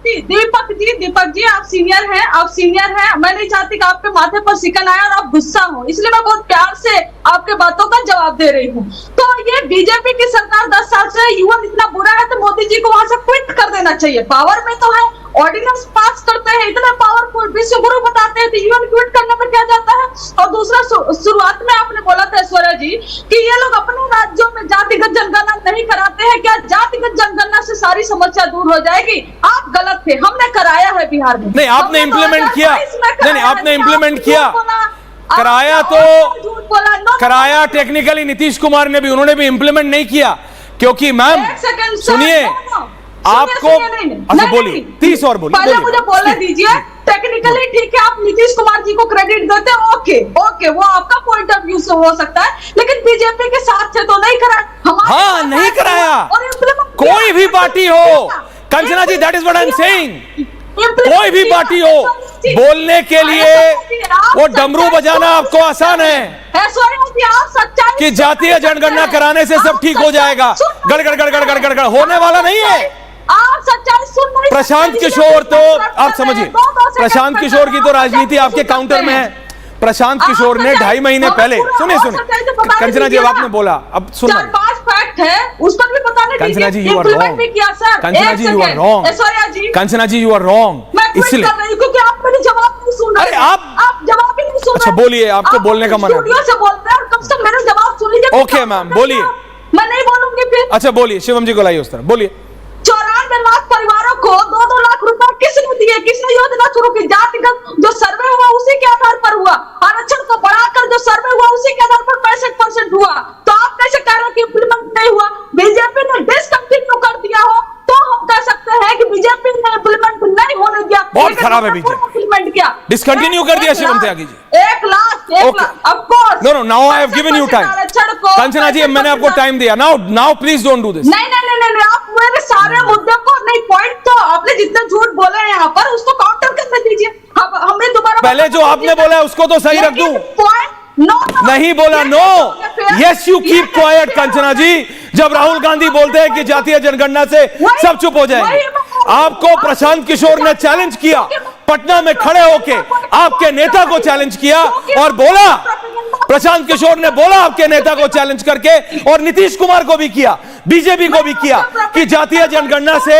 जी, आप सीनियर हैं, मैं नहीं चाहती कि आपके माथे पर सिकन आए और आप गुस्सा हो, इसलिए मैं बहुत प्यार से आपके बातों का जवाब दे रही हूँ। तो ये बीजेपी की सरकार 10 साल से, यूएन इतना बुरा है तो मोदी जी को वहां से क्विट कर देना चाहिए। पावर में तो है, ऑर्डिनेंस पास करते हैं, इतना पावरफुल, विश्व गुरु बताते हैं, तो यूएन क्विट करने में क्या जाता है? और दूसरा, शुरुआत में आपने बोला था ऐश्वर्या जी कि ये लोग अपने राज्यों में जातिगत जनगणना नहीं कराते हैं, क्या जातिगत जनगणना से सारी समस्या दूर हो जाएगी? आप गलत थे, हमने कराया है बिहार में। नहीं, आपने इम्प्लीमेंट किया, नहीं, आपने इम्प्लीमेंट किया, कराया तो कराया टेक्निकली नीतीश कुमार ने भी, उन्होंने भी इम्प्लीमेंट नहीं किया, क्योंकि मैम सुनिए, आपको, अच्छा बोलिए, 30 और बोलिए, पहले मुझे बोलने दीजिए। टेक्निकली ठीक है, आप नीतीश कुमार जी को क्रेडिट देते हैं, ओके, वो आपका पॉइंट ऑफ व्यू से हो सकता है, लेकिन बीजेपी के साथ थे तो नहीं कराया। हाँ, नहीं कराया, कोई भी पार्टी हो, Kanchana ji, that is what I am saying, कोई भी पार्टी हो, बोलने के लिए वो डमरू बजाना आपको आसान है कि जातीय जनगणना कराने से सब ठीक हो जाएगा, गड़गड़ होने वाला नहीं है। आप सच्चाई सुन नहीं, प्रशांत किशोर तो आप समझिए, प्रशांत किशोर की तो राजनीति आपके काउंटर में है। प्रशांत किशोर ने 2.5 महीने पहले, सुनिए कंचना जी, आपने बोला, अब सुनना, 4-5 फैक्ट है, उस पर भी बताने दीजिए। Kanchana ji, you are wrong, Kanchana ji, you are wrong, Kanchana ji, you are wrong, इसलिए क्योंकि आप मेरे जवाब नहीं सुन रहे, आप जवाब ही नहीं नहीं सुन अच्छा, रहे। बोलिए, आपको आप बोलने का मन है। स्टूडियो से बोल रहे हैं और कम से कम मेरा जवाब सुन लीजिए। ओके मैम, बोलिए। मैं नहीं बोलूंगी फिर। अच्छा बोलिए, शिवम जी को लाइए उस तरफ, बोलिए। 94 लाख परिवारों को 2-2 लाख रुपए किसने दिए, किसने योजना शुरू की? जातिगत जो सर्वे हुआ उसी के आधार पर हुआ। आरक्षण को बढ़ाकर जो सर्वे हुआ उसी के आधार पर 65% हुआ। तो आप कैसे कह रहे हो कि इम्प्लीमेंट नहीं हुआ? बीजेपी ने डिसकंटिन्यू कर दिया हो तो हम कह सकते हैं कि बीजेपी ने इम्प्लीमेंट नहीं होने दिया। बहुत खराब है बीजेपी। इम्प्लीमेंट किया, डिसकंटिन्यू कर दिया Shivam Tyagi ji. 1 lakh of course. No no, now I have given you time. Kanchana ji, मैंने आपको टाइम दिया। Now please don't do this. नहीं, आप मेरे सारे मुद्दे को नहीं, पॉइंट तो आपने जितने झूठ बोले हैं यहाँ पर उसको काउंटर करने दीजिए। अब हमें दोबारा पहले जो आपने बोला है उसको तो सही रख दूं। नहीं बोला, no. Yes, you keep quiet Kanchana ji. जब राहुल गांधी बोलते हैं कि जातीय जनगणना से सब चुप हो जाएंगे। आपको प्रशांत किशोर ने चैलेंज किया, पटना में खड़े होके आपके नेता को चैलेंज किया और बोला, प्रशांत किशोर ने बोला आपके नेता को चैलेंज करके, और नीतीश कुमार को भी किया, बीजेपी को भी किया, कि जातीय जनगणना से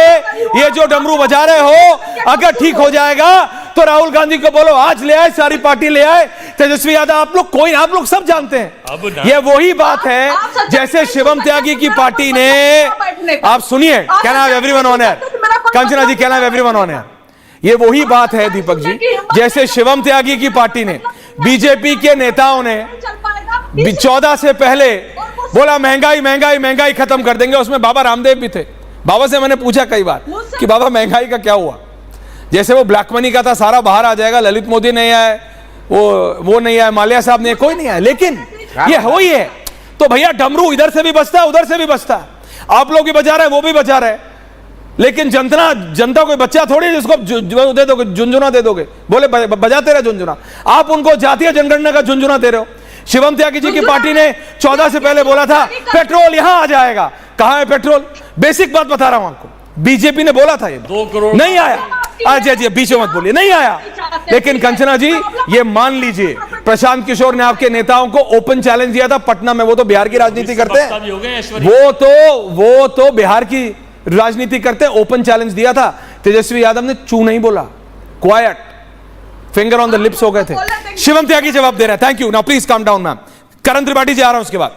ये जो डमरू बजा रहे हो अगर ठीक हो जाएगा तो राहुल गांधी को बोलो आज ले आए, सारी पार्टी ले आए, तेजस्वी यादव, आप लोग सब जानते हैं। ये वही बात है जैसे शिवम त्यागी की पार्टी ने, आप सुनिए, can I have everyone on air, Kanchana ji, can I have everyone on air. ये वही बात है दीपक जी, जैसे शिवम त्यागी की पार्टी ने, बीजेपी के नेताओं ने 14 से पहले बोला महंगाई महंगाई महंगाई खत्म कर देंगे। उसमें बाबा रामदेव भी थे। बाबा से मैंने पूछा कई बार कि बाबा महंगाई का क्या हुआ? जैसे वो ब्लैक मनी का था, सारा बाहर आ जाएगा, ललित मोदी नहीं आए, वो नहीं आए, माल्या साहब नहीं, कोई नहीं आया, लेकिन ये हो ही है। तो भैया डमरू इधर से भी बजता है, उधर से भी बजता है, आप लोग भी बजा रहे हैं, वो भी बजा रहे हैं, लेकिन जनता कोई बच्चा थोड़ी जिसको दे दोगे, झुंझुना दे दोगे, बोले बजाते रहे झुंझुना। आप उनको जातीय जनगणना का झुंझुना दे रहे हो। शिवम त्यागी जी की पार्टी ने 14 से पहले बोला था पेट्रोल यहां आ जाएगा। कहां है पेट्रोल? बेसिक बात बता रहा हूं आपको, बीजेपी ने बोला था ये 2 करोड़ नहीं आया। अजय जी बीच में मत बोलिए, नहीं आया। लेकिन कंचना जी ये मान लीजिए, प्रशांत किशोर ने आपके नेताओं को ओपन चैलेंज दिया था पटना में। वो तो बिहार की राजनीति करते हैं, वो तो बिहार की राजनीति करते, ओपन चैलेंज दिया था। तेजस्वी यादव ने चू नहीं बोला, quiet, finger on the lips हो गए थे। शिवम त्यागी जवाब दे रहे हैं। Thank you, now please calm down ma'am. Karan Tripathi ji आ रहा है उसके बाद,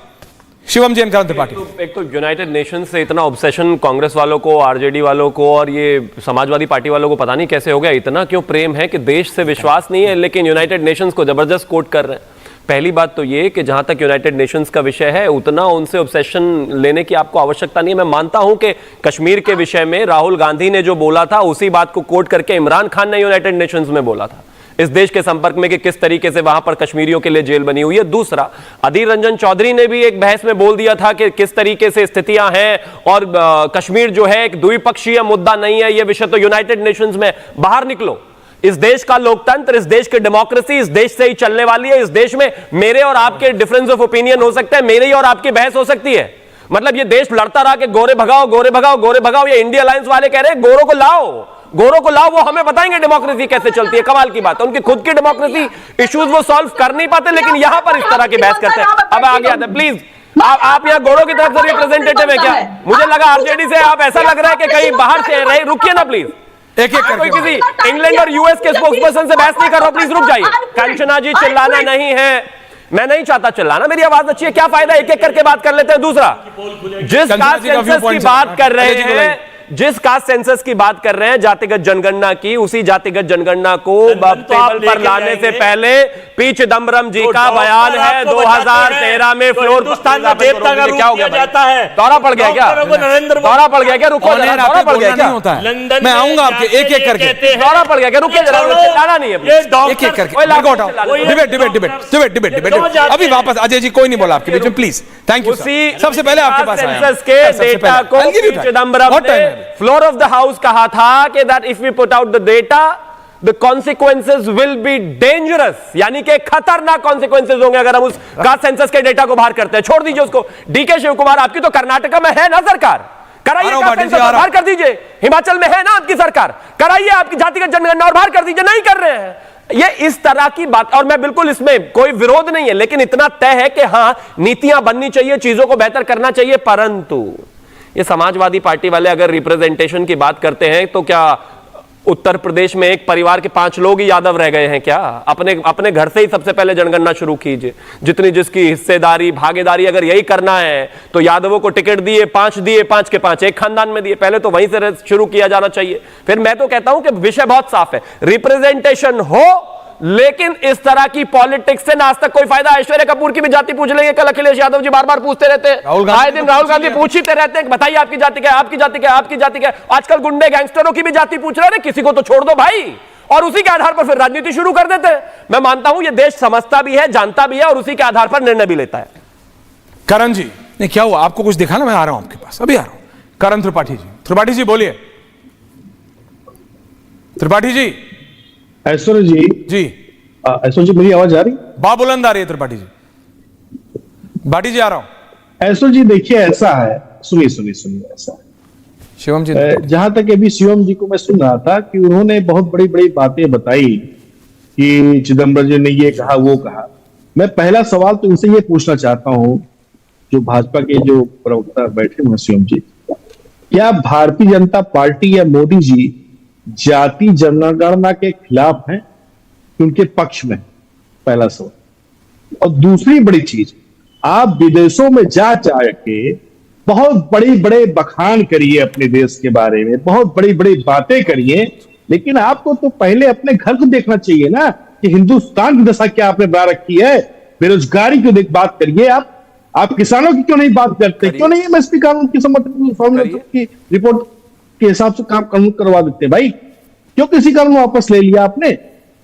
शिवम जी एंड करण त्रिपाठी। एक तो यूनाइटेड नेशन से इतना ऑब्सेशन कांग्रेस वालों को, आरजेडी वालों को और ये समाजवादी पार्टी वालों को पता नहीं कैसे हो गया। इतना क्यों प्रेम है कि देश से विश्वास नहीं है, लेकिन यूनाइटेड नेशंस को जबरदस्त कोट कर रहे हैं। पहली बात तो ये कि जहां तक यूनाइटेड नेशंस का विषय है, उतना उनसे ऑब्सेशन लेने की आपको आवश्यकता नहीं है। मैं मानता हूं कि कश्मीर के विषय में राहुल गांधी ने जो बोला था उसी बात को कोट करके इमरान खान ने यूनाइटेड नेशंस में बोला था इस देश के संपर्क में कि किस तरीके से वहां पर कश्मीरियों के लिए जेल बनी हुई है। दूसरा, अधीर रंजन चौधरी ने भी एक बहस में बोल दिया था कि किस तरीके से स्थितियां हैं और कश्मीर जो है एक द्विपक्षीय मुद्दा नहीं है, यह विषय तो यूनाइटेड नेशंस में। बाहर निकलो, इस देश का लोकतंत्र, इस देश की डेमोक्रेसी इस देश से ही चलने वाली है। इस देश में मेरे और आपके डिफरेंस ऑफ ओपिनियन हो सकते हैं, मेरी और आपकी बहस हो सकती है। मतलब ये देश लड़ता रहा कि गोरे भगाओ गोरे भगाओ गोरे भगाओ। ये इंडिया अलायंस वाले कह रहे हैं गोरों को लाओ, गोरों को लाओ, वो हमें बताएंगे डेमोक्रेसी कैसे चलती है। कमाल की बात है, उनकी खुद की डेमोक्रेसी इश्यूज वो सॉल्व कर नहीं पाते, लेकिन यहां पर इस तरह की बहस करते हैं। अब आगे आते हैं, प्लीज। आप यहाँ गोरों की तरफ से रिप्रेजेंटेटिव है क्या? मुझे लगा आरजेडी से आप ऐसा लग रहा है कि कहीं बाहर से रहे। रुकिए ना प्लीज, एक एक कोई किसी इंग्लैंड और यूएस के स्पोक्सपर्सन से बहस नहीं कर रहा, प्लीज रुक जाइए। कंचना जी चिल्लाना नहीं है, मैं नहीं चाहता चिल्लाना, मेरी आवाज अच्छी है, क्या फायदा एक एक करके बात कर लेते हैं। दूसरा, जिस कास्ट सेंसस की बात कर रहे हैं, जिस कास्ट सेंसस की बात कर रहे हैं, जातिगत जनगणना की, उसी जातिगत जनगणना को टेबल पर लाने से पहले पी चिदम्बरम जी का बयान है 2013 में फ्लोर देवता का क्या हो गया जाता है। दौरा पड़ गया क्या? दौरा पड़ गया क्या? रुको जरा, दौरा पड़ गया क्या? होता है, मैं आऊंगा आपके एक एक करके। दौरा पड़ गया क्या? रुकिए जरा, चिल्लाना नहीं है, एक एक करके। Debate debate debate debate debate debate अभी वापस। अजय जी कोई नहीं बोला आपके बीच में, प्लीज। Thank you. सबसे पहले आपके पास सेंसस के डेटा को पी चिदम्बरम ने फ्लोर ऑफ द हाउस कहा था कि that if we put out the data the consequences will be dangerous, यानी कि खतरनाक कॉन्सिक्वेंसेज होंगे अगर हम उस कास्ट सेंसस के डेटा को बाहर करते हैं। छोड़ दीजिए उसको। डीके शिव कुमार, आपकी तो कर्नाटका में है ना सरकार, कराइए कास्ट सेंसस, बाहर कर दीजिए। हिमाचल में है ना आपकी सरकार, कराइए आपकी जातिगत जनगणना और बाहर कर दीजिए। नहीं कर रहे हैं ये इस तरह की बात, और मैं बिल्कुल इसमें कोई विरोध नहीं है, लेकिन इतना तय है कि हां नीतियां बननी चाहिए, चीजों को बेहतर करना चाहिए। परंतु ये समाजवादी पार्टी वाले अगर रिप्रेजेंटेशन की बात करते हैं तो क्या उत्तर प्रदेश में एक परिवार के 5 लोग ही यादव रह गए हैं क्या? अपने घर से ही सबसे पहले जनगणना शुरू कीजिए। जितनी जिसकी हिस्सेदारी भागीदारी अगर यही करना है तो यादवों को टिकट दिए 5 के 5 एक खानदान में दिए, पहले तो वहीं से शुरू किया जाना चाहिए। फिर मैं तो कहता हूं कि विषय बहुत साफ है, रिप्रेजेंटेशन हो, लेकिन इस तरह की पॉलिटिक्स से ना आज तक कोई फायदा। ऐश्वर्या कपूर की भी जाति पूछ लेंगे, कल अखिलेश यादव जी बार बार पूछते रहते हैं, आए दिन राहुल गांधी पूछते रहते हैं, बताइए आपकी जाति क्या है, आपकी जाति क्या है, आपकी जाति क्या है। आजकल गुंडे गैंगस्टरों की भी जाति पूछ रहे हैं, किसी को तो छोड़ दो भाई, और उसी के आधार पर फिर राजनीति शुरू कर देते हैं। मैं मानता हूं ये देश समझता भी है, जानता भी है, और उसी के आधार पर निर्णय भी लेता है। करण जी, नहीं क्या हुआ, आपको कुछ दिखा ना? मैं आ रहा हूं आपके पास, अभी आ रहा हूं। करण त्रिपाठी जी बोलिए। त्रिपाठी जी। ऐश्वर्य जी, ऐश्वर्य जी मेरी आवाज आ रही? बाबुलंद आ रही है त्रिपाठी जी। भाटी जी आ रहा हूं। ऐश्वर्य जी देखिए, ऐसा है, सुनिए ऐसा है, शिवम जी, जहां तक अभी शिवम जी को मैं सुन रहा था कि उन्होंने बहुत बड़ी बड़ी बातें बताई कि चिदम्बरम जी ने ये कहा वो कहा। मैं पहला सवाल तो इनसे ये पूछना चाहता हूं, जो भाजपा के जो प्रवक्ता बैठे हुए शिवम जी, क्या भारतीय जनता पार्टी या मोदी जी जाति जनगणना के खिलाफ हैं, उनके पक्ष में? पहला सवाल। और दूसरी बड़ी चीज, आप विदेशों में जा के बहुत बड़े बखान करिए अपने देश के बारे में, बहुत बड़ी बड़ी बातें करिए, लेकिन आपको तो पहले अपने घर को देखना चाहिए ना कि हिंदुस्तान की दशा क्या आपने बना रखी है। बेरोजगारी की बात करिए, आप किसानों की क्यों नहीं बात करते? क्यों नहीं एमएसपी कानून की समर्थन की रिपोर्ट के हिसाब से काम कानून करवा देते भाई? क्यों किसी कानून वापस ले लिया आपने?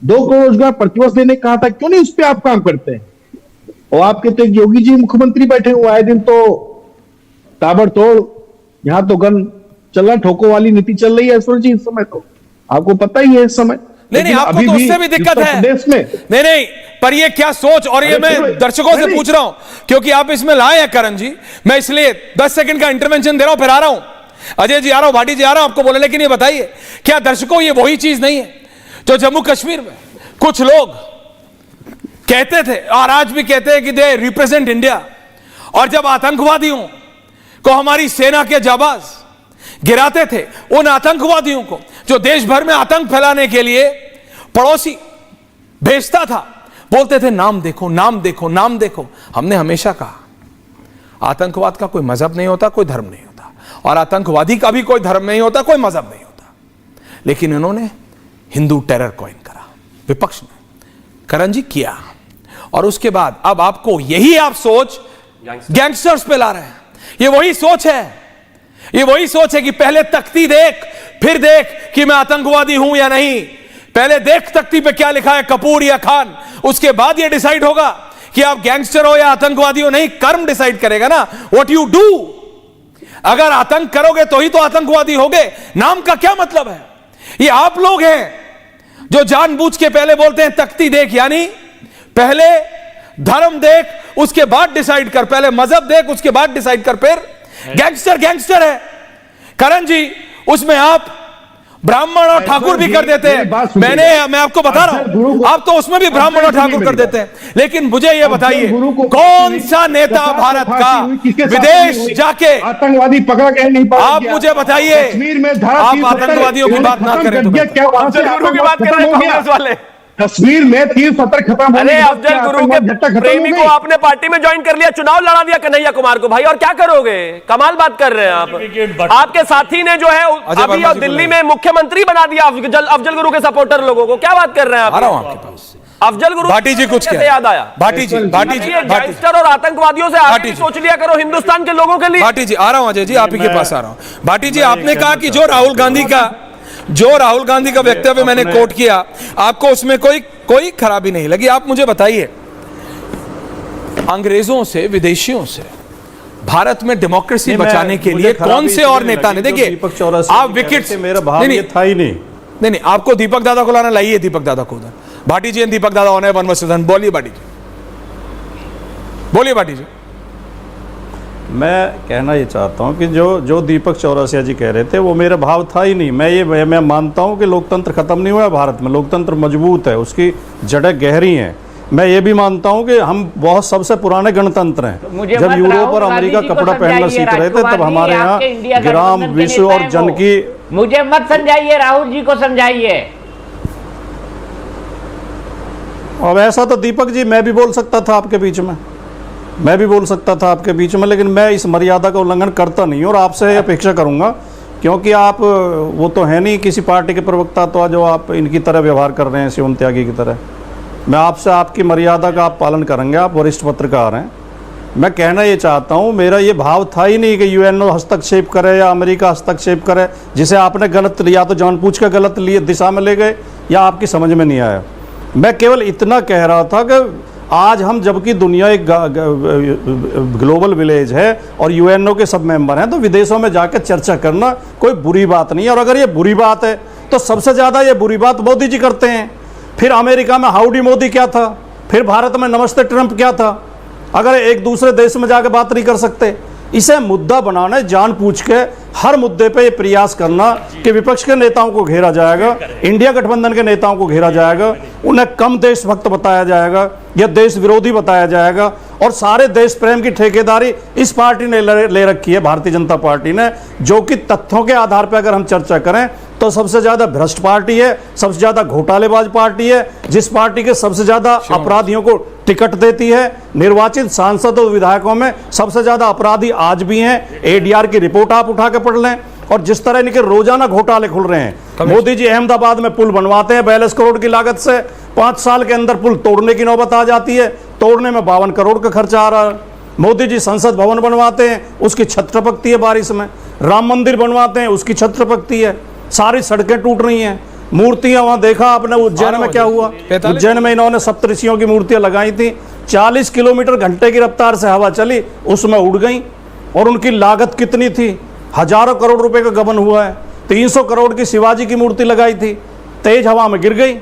2 करोड़ रोजगार प्रतिवर्ष देने कहा था, क्यों नहीं उस पर आप काम करते हैं? और आपके तो योगी जी मुख्यमंत्री बैठे हुए, आए दिन तो ताबड़तोड़ यहां तो गन चलना ठोको वाली नीति चल रही है ऐश्वर्य जी इस समय, तो आपको पता ही है इस समय। नहीं, आपको तो उससे भी दिक्कत है। नहीं, पर ये क्या सोच, और ये मैं दर्शकों से पूछ रहा हूं क्योंकि आप इसमें लाए हैं करण जी, मैं इसलिए 10 सेकंड का इंटरवेंशन दे रहा हूं, फिर आ रहा हूं। अजय जी आ रहा हूं, भाटी जी आ रहा हूं आपको बोले, लेकिन ये बताइए क्या दर्शकों ये वही चीज नहीं है जो जम्मू कश्मीर में कुछ लोग कहते थे और आज भी कहते हैं कि दे रिप्रेजेंट इंडिया, और जब आतंकवादियों को हमारी सेना के जाबाज गिराते थे, उन आतंकवादियों को जो देश भर में आतंक फैलाने के लिए पड़ोसी भेजता था, बोलते थे नाम देखो, नाम देखो, नाम देखो। हमने हमेशा कहा आतंकवाद का कोई मजहब नहीं होता, कोई धर्म नहीं होता, और आतंकवादी का भी कोई धर्म नहीं होता, कोई मजहब नहीं होता। लेकिन इन्होंने हिंदू टेरर कॉइन करा, विपक्ष ने, करण जी किया, और उसके बाद अब आपको यही आप सोच गैंगस्टर्स पे ला रहे हैं। ये वही सोच है, ये वही सोच है कि पहले तख्ती देख फिर देख कि मैं आतंकवादी हूं या नहीं। पहले देख तख्ती पे क्या लिखा है, कपूर या खान, उसके बाद ये डिसाइड होगा कि आप गैंगस्टर हो या आतंकवादी हो। नहीं, कर्म डिसाइड करेगा ना, व्हाट यू डू। अगर आतंक करोगे तो ही तो आतंकवादी होगे, नाम का क्या मतलब है? ये आप लोग हैं जो जानबूझ के पहले बोलते हैं तख्ती देख, यानी पहले धर्म देख उसके बाद डिसाइड कर, पहले मजहब देख उसके बाद डिसाइड कर, फिर गैंगस्टर है। करण जी, उसमें आप ब्राह्मण और ठाकुर भी कर देते हैं। मैं आपको बता रहा हूं, आप तो उसमें भी ब्राह्मण और ठाकुर कर देते हैं। लेकिन मुझे यह बताइए, कौन सा नेता भारत का विदेश जाके आतंकवादी पकड़ा के नहीं पाया? आप मुझे बताइए, कश्मीर में आप आतंकवादियों की बात ना करें तो गुरु की बात कर रहे हैं कांग्रेस वाले। कश्मीर में 370 खत्म। अरे अफजल गुरु के प्रेमी को आपने पार्टी में ज्वाइन कर लिया, चुनाव लड़ा दिया कन्हैया कुमार को भाई, और क्या करोगे? कमाल बात कर रहे हैं आप। आपके साथी ने जो है अभी और दिल्ली में मुख्यमंत्री बना दिया अफजल गुरु के सपोर्टर लोगों को। क्या बात कर रहे हैं आप? अफजल गुरु भाटी जी कुछ कैसे याद आया? भाटी जी गैंगस्टर और आतंकवादियों से आगे सोच लिया करो हिंदुस्तान के लोगों के लिए। भाटी जी आ रहा हूं, अजय जी आप ही के पास आ रहा हूं। भाटी जी, आपने कहा कि जो राहुल गांधी का वक्तव्य मैंने कोट किया, आपको उसमें कोई खराबी नहीं लगी। आप मुझे बताइए, अंग्रेजों से, विदेशियों से भारत में डेमोक्रेसी बचाने के लिए कौन से और नेता ने, देखिए आप विकेट, मेरा भाव ये था ही नहीं, आपको दीपक दादा को लाना, लाइए दीपक दादा को उधर। भाटी जी दीपक दादा होने वन वर्सेस वन, बोलिए भाटी जी, बोलिए भाटी जी। मैं कहना ये चाहता हूँ कि जो दीपक चौरसिया जी कह रहे थे वो मेरा भाव था ही नहीं। मैं मानता हूँ कि लोकतंत्र खत्म नहीं हुआ भारत में, लोकतंत्र मजबूत है, उसकी जड़ें गहरी हैं। मैं ये भी मानता हूं कि हम बहुत सबसे पुराने गणतंत्र हैं। मुझे जब मत यूरोप राहुल और अमेरिका गांधी जी को कपड़ा पहनना समझाइए, सीख रहे थे, तब राजकुमार हमारे जी, यहाँ आपके इंडिया ग्राम, गठबंधन के विश्व नेता और हैं जन वो। की। मुझे मत समझाइए, राहुल जी को समझाइए। अब ऐसा तो दीपक जी मैं भी बोल सकता था आपके बीच में, मैं भी बोल सकता था आपके बीच में, लेकिन मैं इस मर्यादा का उल्लंघन करता नहीं और आपसे अपेक्षा करूंगा, क्योंकि आप वो तो है नहीं किसी पार्टी के प्रवक्ता, तो जो आप इनकी तरह व्यवहार कर रहे हैं शिवम त्यागी की तरह। मैं आपसे आपकी मर्यादा का आप पालन करेंगे, आप वरिष्ठ पत्रकार हैं। मैं कहना ये चाहता हूँ, मेरा ये भाव था ही नहीं कि यूएनओ हस्तक्षेप करे या अमेरिका हस्तक्षेप करे, जिसे आपने गलत लिया तो जानबूझ के गलत लिए दिशा में ले गए या आपकी समझ में नहीं आया। मैं केवल इतना कह रहा था कि आज हम जबकि दुनिया एक ग्लोबल विलेज है और यूएनओ के सब मेंबर हैं, तो विदेशों में जाकर चर्चा करना कोई बुरी बात नहीं है। और अगर ये बुरी बात है तो सबसे ज़्यादा ये बुरी बात मोदी जी करते हैं। फिर अमेरिका में हाउडी मोदी क्या था, फिर भारत में नमस्ते ट्रंप क्या था। अगर एक दूसरे देश में जाकर बात नहीं कर सकते, इसे मुद्दा बनाना, जानबूझ के हर मुद्दे पे ये प्रयास करना कि विपक्ष के नेताओं को घेरा जाएगा, इंडिया गठबंधन के नेताओं को घेरा जाएगा, उन्हें कम देशभक्त बताया जाएगा या देश विरोधी बताया जाएगा, और सारे देश प्रेम की ठेकेदारी इस पार्टी ने ले रखी है, भारतीय जनता पार्टी ने, जो कि तथ्यों के आधार पर अगर हम चर्चा करें तो सबसे ज़्यादा भ्रष्ट पार्टी है, सबसे ज़्यादा घोटालेबाज पार्टी है, जिस पार्टी के सबसे ज़्यादा अपराधियों को टिकट देती है। निर्वाचित सांसद और विधायकों में सबसे ज़्यादा अपराधी आज भी हैं। एडीआर की रिपोर्ट आप उठा के पढ़ लें, और जिस तरह इनके रोजाना घोटाले खुल रहे हैं। मोदी जी अहमदाबाद में पुल बनवाते हैं 42 करोड़ की लागत से, 5 साल के अंदर पुल तोड़ने की नौबत आ जाती है, तोड़ने में 52 करोड़ का खर्चा आ रहा है। मोदी जी संसद भवन बनवाते हैं, उसकी छत टपकती है बारिश में। राम मंदिर बनवाते हैं, उसकी छत टपकती है। सारी सड़कें टूट रही हैं, मूर्तियां वहां देखा आपने उज्जैन में क्या हुआ। उज्जैन में इन्होंने सप्तऋषियों की मूर्तियां लगाई थी, 40 किलोमीटर घंटे की रफ्तार से हवा चली, उसमें उड़ गई। और उनकी लागत कितनी थी, हजारों करोड़ रुपए का गबन हुआ है। 300 करोड़ की शिवाजी की मूर्ति लगाई थी, तेज हवा में गिर गई।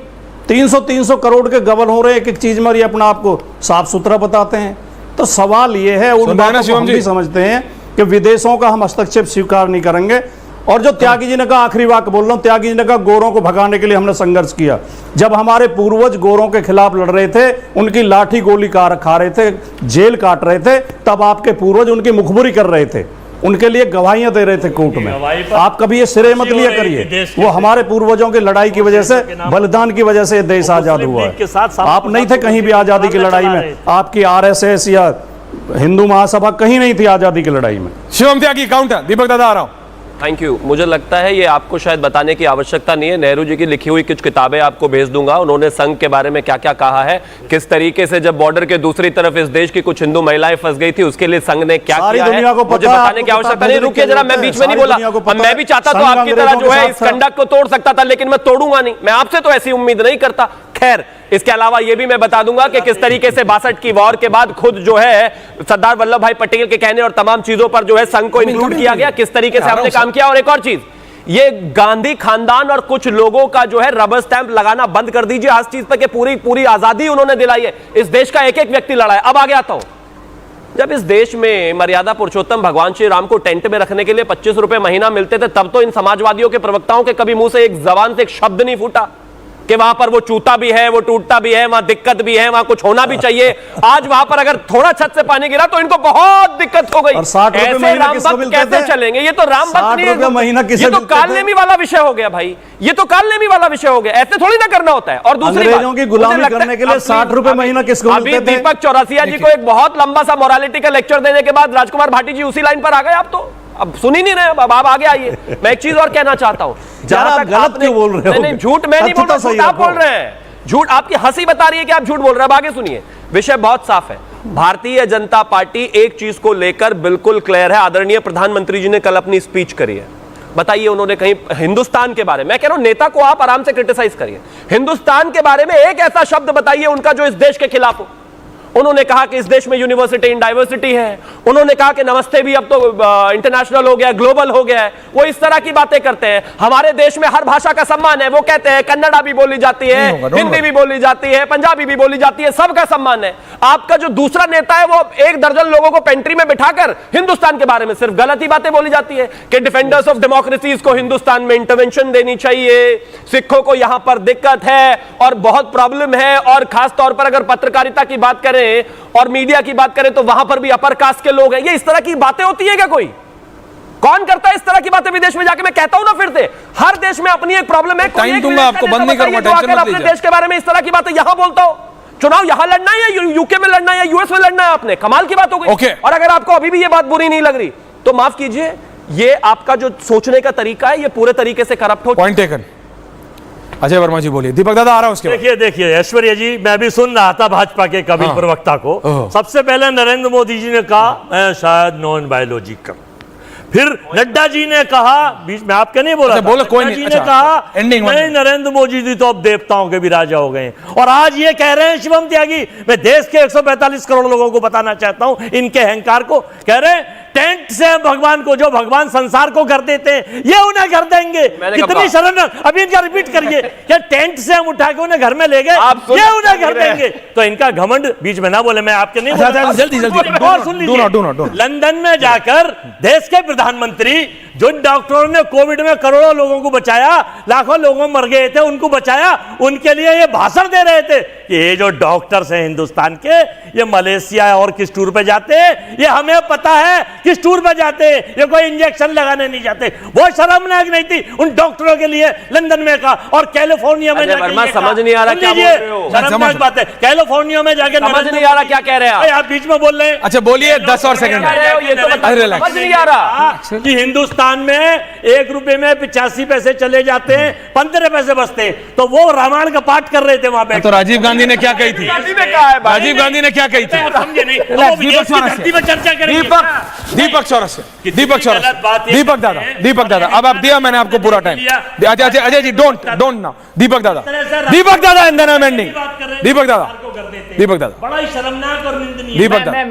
300 करोड़ के गबन हो रहे हैं एक एक चीज में, और ये अपना आपको साफ सुथरा बताते हैं। तो सवाल ये है, उन बातों को हम भी समझते हैं कि विदेशों का हम हस्तक्षेप स्वीकार नहीं करेंगे। और जो त्यागी जी ने कहा, आखिरी वाक्य बोल रहा हूं, त्यागी जी ने कहा गोरों को भगाने के लिए हमने संघर्ष किया। जब हमारे पूर्वज गोरों के खिलाफ लड़ रहे थे, उनकी लाठी गोली खा रहे थे, जेल काट रहे थे, तब आपके पूर्वज उनकी मुखबरी कर रहे थे, उनके लिए गवाहियां दे रहे थे कोर्ट में। आप कभी ये सिरे मत लिया करिए, वो हमारे पूर्वजों की लड़ाई की वजह से, बलिदान की वजह से देश आजाद हुआ है। आप नहीं थे कहीं भी आजादी की लड़ाई में, आपकी आरएसएस या हिंदू महासभा कहीं नहीं थी आजादी की लड़ाई में। शिवम त्यागी काउंटर, दीपक दादा आ रहा हूं। Thank you. मुझे लगता है ये आपको शायद बताने की आवश्यकता नहीं है। नेहरू जी की लिखी हुई कुछ किताबें आपको भेज दूंगा, उन्होंने संघ के बारे में क्या क्या कहा है, किस तरीके से जब बॉर्डर के दूसरी तरफ इस देश की कुछ हिंदू महिलाएं फंस गई थी, उसके लिए संघ ने क्या किया है, मुझे बताने की आवश्यकता नहीं। रुकिए जरा, मैं बीच में नहीं बोला। मैं भी चाहता तो आपकी तरह जो है इस कंडक्ट को तोड़ सकता था, लेकिन मैं तोड़ूंगा नहीं। मैं आपसे तो ऐसी उम्मीद नहीं करता। खैर, इसके अलावा यह भी मैं बता दूंगा कि किस तरीके से 62 की वॉर के बाद खुद जो है सरदार वल्लभ भाई पटेल के कहने और तमाम चीजों पर जो है संघ को इंक्लूड किया गया, किस तरीके से हमने काम किया। और एक और चीज, ये गांधी खानदान और कुछ लोगों का जो है रबर स्टैंप लगाना बंद कर दीजिए हर चीज पर, कि पूरी आजादी उन्होंने दिलाई है, इस देश का एक एक व्यक्ति लड़ा है। अब आगे आता हूं, जब इस देश में मर्यादा पुरुषोत्तम भगवान श्री राम को टेंट में रखने के लिए 25 रुपए महीना मिलते थे, तब तो इन समाजवादियों के प्रवक्ताओं के कभी मुंह से एक जबान से एक शब्द नहीं फूटा कि वहां पर वो चूता भी है, वो टूटता भी है, वहां दिक्कत भी है, वहां कुछ होना भी चाहिए। आज वहां पर अगर थोड़ा छत से पानी गिरा तो इनको बहुत दिक्कत हो गई। ऐसे राम भक्त कैसे चलेंगे? ये तो राम भक्त नहीं है, ये तो कालनेमी वाला विषय हो गया भाई, ये तो कालनेमी वाला विषय हो गया। ऐसे थोड़ी ना करना होता है। और दूसरी बात, की गुलामी करने के लिए 60 रुपए महीना किसको मिलते थे? दीपक चौरसिया जी को एक बहुत लंबा सा मोरालिटी का लेक्चर देने के बाद राजकुमार भाटी जी उसी लाइन पर आ गए। आप तो अब सुन ही नहीं रहे, अब आप आगे आइए। मैं एक चीज और कहना चाहता हूं, जहां तक गलत क्यों बोल रहे हो? नहीं, झूठ मैं नहीं बोल रहा, झूठ आप बोल रहे हैं। झूठ, आपकी हंसी बता रही है कि आप झूठ बोल रहे हैं। अब आगे सुनिए, विषय बहुत साफ है। भारतीय जनता पार्टी एक चीज को लेकर बिल्कुल क्लियर है। आदरणीय प्रधानमंत्री जी ने कल अपनी स्पीच करी है, बताइए उन्होंने कहीं हिंदुस्तान के बारे में, मैं कह रहा हूं नेता को आप आराम से क्रिटिसाइज करिए, हिंदुस्तान के बारे में एक ऐसा शब्द बताइए उनका जो इस देश के खिलाफ हो। उन्होंने कहा कि इस देश में यूनिवर्सिटी इन डाइवर्सिटी है, उन्होंने कहा कि नमस्ते भी अब तो इंटरनेशनल हो गया, ग्लोबल हो गया है। वो इस तरह की बातें करते हैं। हमारे देश में हर भाषा का सम्मान है। वो कहते हैं कन्नड़ा भी बोली जाती है, हिंदी भी बोली जाती है, पंजाबी भी बोली जाती है, सबका सम्मान है। आपका जो दूसरा नेता है वो 1 दर्जन लोगों को पेंट्री में बिठाकर हिंदुस्तान के बारे में सिर्फ गलत ही बातें बोली जाती है कि डिफेंडर्स ऑफ डेमोक्रेसीज को हिंदुस्तान में इंटरवेंशन देनी चाहिए, सिखों को यहां पर दिक्कत है और बहुत प्रॉब्लम है, और खास तौर पर अगर पत्रकारिता की बात करें और मीडिया की बात करें तो वहां पर भी अपर कास्ट के लोग हैं। ये इस तरह की बातें होती है क्या? कोई कौन करता है इस तरह की बातें विदेश में जाके? मैं कहता हूं ना, फिर से हर देश में अपनी एक प्रॉब्लम है। टाइम दूंगा आपको, बंद नहीं करूंगा, टेंशन मत अपने लीजिए। देश के बारे में इस तरह की बातें यहां बोलता हो। चुनाव यहां लड़ना है या यूके में लड़ना है या यूएस में लड़ना है? आपने कमाल की बात हो गई। Okay. और अगर आपको अभी भी ये बात बुरी नहीं लग रही तो माफ कीजिए, ये आपका जो सोचने का तरीका है ये पूरे तरीके से करप्ट हो। Point taken. अजय वर्मा जी बोलिए। दीपक दादा आ रहा है उसके बाद। देखिए ऐश्वर्या जी, मैं भी सुन रहा था भाजपा के कभी प्रवक्ता को। सबसे पहले नरेंद्र मोदी जी ने कहा मैं शायद नॉन बायोलॉजिकल, फिर नड्डा जी ने कहा, बीच में आपके नहीं बोला, बोलो कोई नड्डा नहीं, जी ने कहा एंडिंग नहीं नरेंद्र मोदी जी तो अब देवताओं के भी राजा हो गए। और आज ये कह रहे हैं शिवम त्यागी, मैं देश के 145 करोड़ लोगों को बताना चाहता हूं इनके अहंकार को, कह रहे हैं टेंट से भगवान को, जो भगवान संसार को कर देते हैं ये उन्हें कर देंगे। कितनी शर्म। अभी इनका रिपीट करिए कि टेंट से हम उठा के उन्हें घर में ले गए, ये उन्हें कर देंगे। तो इनका घमंड, बीच में ना बोले, मैं आपके नहीं बोल रहा। जल्दी और सुन लीजिए, लंदन में जाकर देश के प्रधानमंत्री, जो डॉक्टरों ने कोविड में करोड़ों लोगों को बचाया, लाखों लोगों मर गए थे, उनको बचाया, उनके लिए ये भाषण दे रहे थे कि ये जो डॉक्टर्स हैं हिंदुस्तान के, ये मलेशिया और किस टूर पे जाते हैं, ये हमें पता है किस टूर पे जाते हैं, ये कोई इंजेक्शन लगाने नहीं जाते। वो शर्मनाक नहीं थी उन डॉक्टरों के लिए लंदन में का और कैलिफोर्निया में जाके? समझ नहीं आ रहा क्या बोल रहे हो। शर्मनाक बात है। कैलिफोर्निया में जाके समझ नहीं आ रहा क्या कह रहे हैं आप बीच में बोल रहे हैं। अच्छा बोलिए, 10 और सेकंड। समझ नहीं आ रहा कि हिंदुस्तान में 1 रुपए में 85 पैसे चले जाते हैं, 15 पैसे बचते हैं। तो वो रामायण का पाठ कर रहे थे वहां पे। तो राजीव गांधी ने क्या कही थी? राजीव गांधी ने क्या कही थी? समझे नहीं। चर्चा करेंगे। दीपक चौरसिया, दीपक दादा, अब आप दिया मैंने आपको पूरा time. Ajay ji don't now. Deepak Dada and then I am ending. Deepak Dada बड़ा ही शर्मनाक और निंदनीय। दीपक दादा,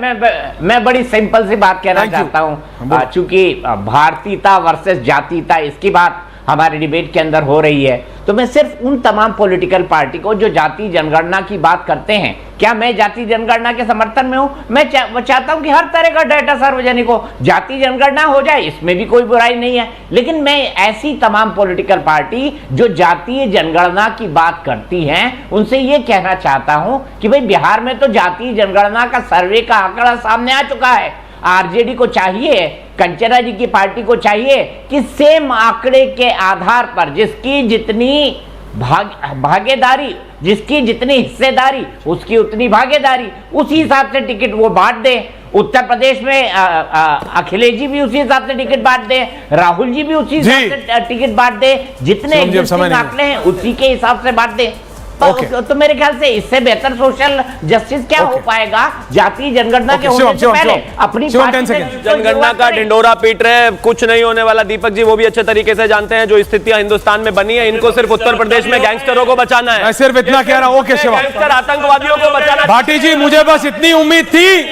मैं बड़ी सिंपल सी बात कहना चाहता हूं, चूंकि भारतीयता वर्सेस जातीयता इसकी बात हमारे डिबेट के अंदर हो रही है, तो मैं सिर्फ उन तमाम पॉलिटिकल पार्टी को जो जाति जनगणना की बात करते हैं, क्या मैं जाति जनगणना के समर्थन में हूं? मैं चाहता हूं कि हर तरह का डाटा सार्वजनिक हो, जाति जनगणना हो जाए, इसमें भी कोई बुराई नहीं है। लेकिन मैं ऐसी तमाम पॉलिटिकल पार्टी जो जातीय जनगणना की बात करती हैं उनसे ये कहना चाहता हूं कि भाई बिहार में तो जातीय जनगणना का सर्वे का आंकड़ा सामने आ चुका है। आरजेडी को चाहिए, कंचना जी की पार्टी को चाहिए कि सेम आंकड़े के आधार पर जिसकी जितनी भागीदारी, जिसकी जितनी हिस्सेदारी उसकी उतनी भागीदारी, उसी हिसाब से टिकट वो बांट दे। उत्तर प्रदेश में अखिलेश जी भी उसी हिसाब से टिकट बांट दे, राहुल जी भी उसी हिसाब से टिकट बांट दे, जितने आंकड़े हैं उसी के हिसाब से बांट दे। तो मेरे ख्याल से इससे बेहतर सोशल जस्टिस क्या हो पाएगा? जातीय जनगणना के होने से पहले अपनी जनगणना का ढिंडोरा पीट रहे हैं, कुछ नहीं होने वाला। दीपक जी वो भी अच्छे तरीके से जानते हैं जो स्थितियां हिंदुस्तान में बनी है, इनको सिर्फ उत्तर प्रदेश में गैंगस्टरों को बचाना है। मैं सिर्फ इतना कह रहा हूं। ओके शिवा, गैंगस्टर आतंकवादियों को बचाना। भाटी जी मुझे बस इतनी उम्मीद थी,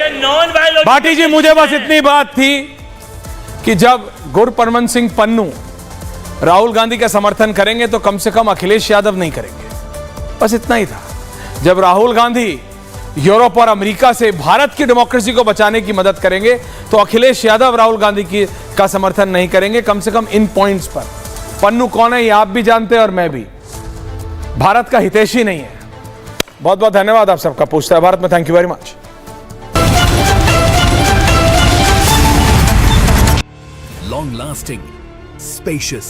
भाटी जी मुझे बस इतनी बात थी कि जब गुरपरमन सिंह पन्नू राहुल गांधी का समर्थन करेंगे तो कम से कम अखिलेश यादव नहीं करेंगे, बस इतना ही था। जब राहुल गांधी यूरोप और अमेरिका से भारत की डेमोक्रेसी को बचाने की मदद करेंगे तो अखिलेश यादव राहुल गांधी की का समर्थन नहीं करेंगे, कम से कम इन पॉइंट्स पर। पन्नू कौन है ये आप भी जानते हैं और मैं भी, भारत का हितैषी नहीं है। बहुत बहुत धन्यवाद आप सबका। पूछता है भारत में। Thank you very much. Long lasting, spacious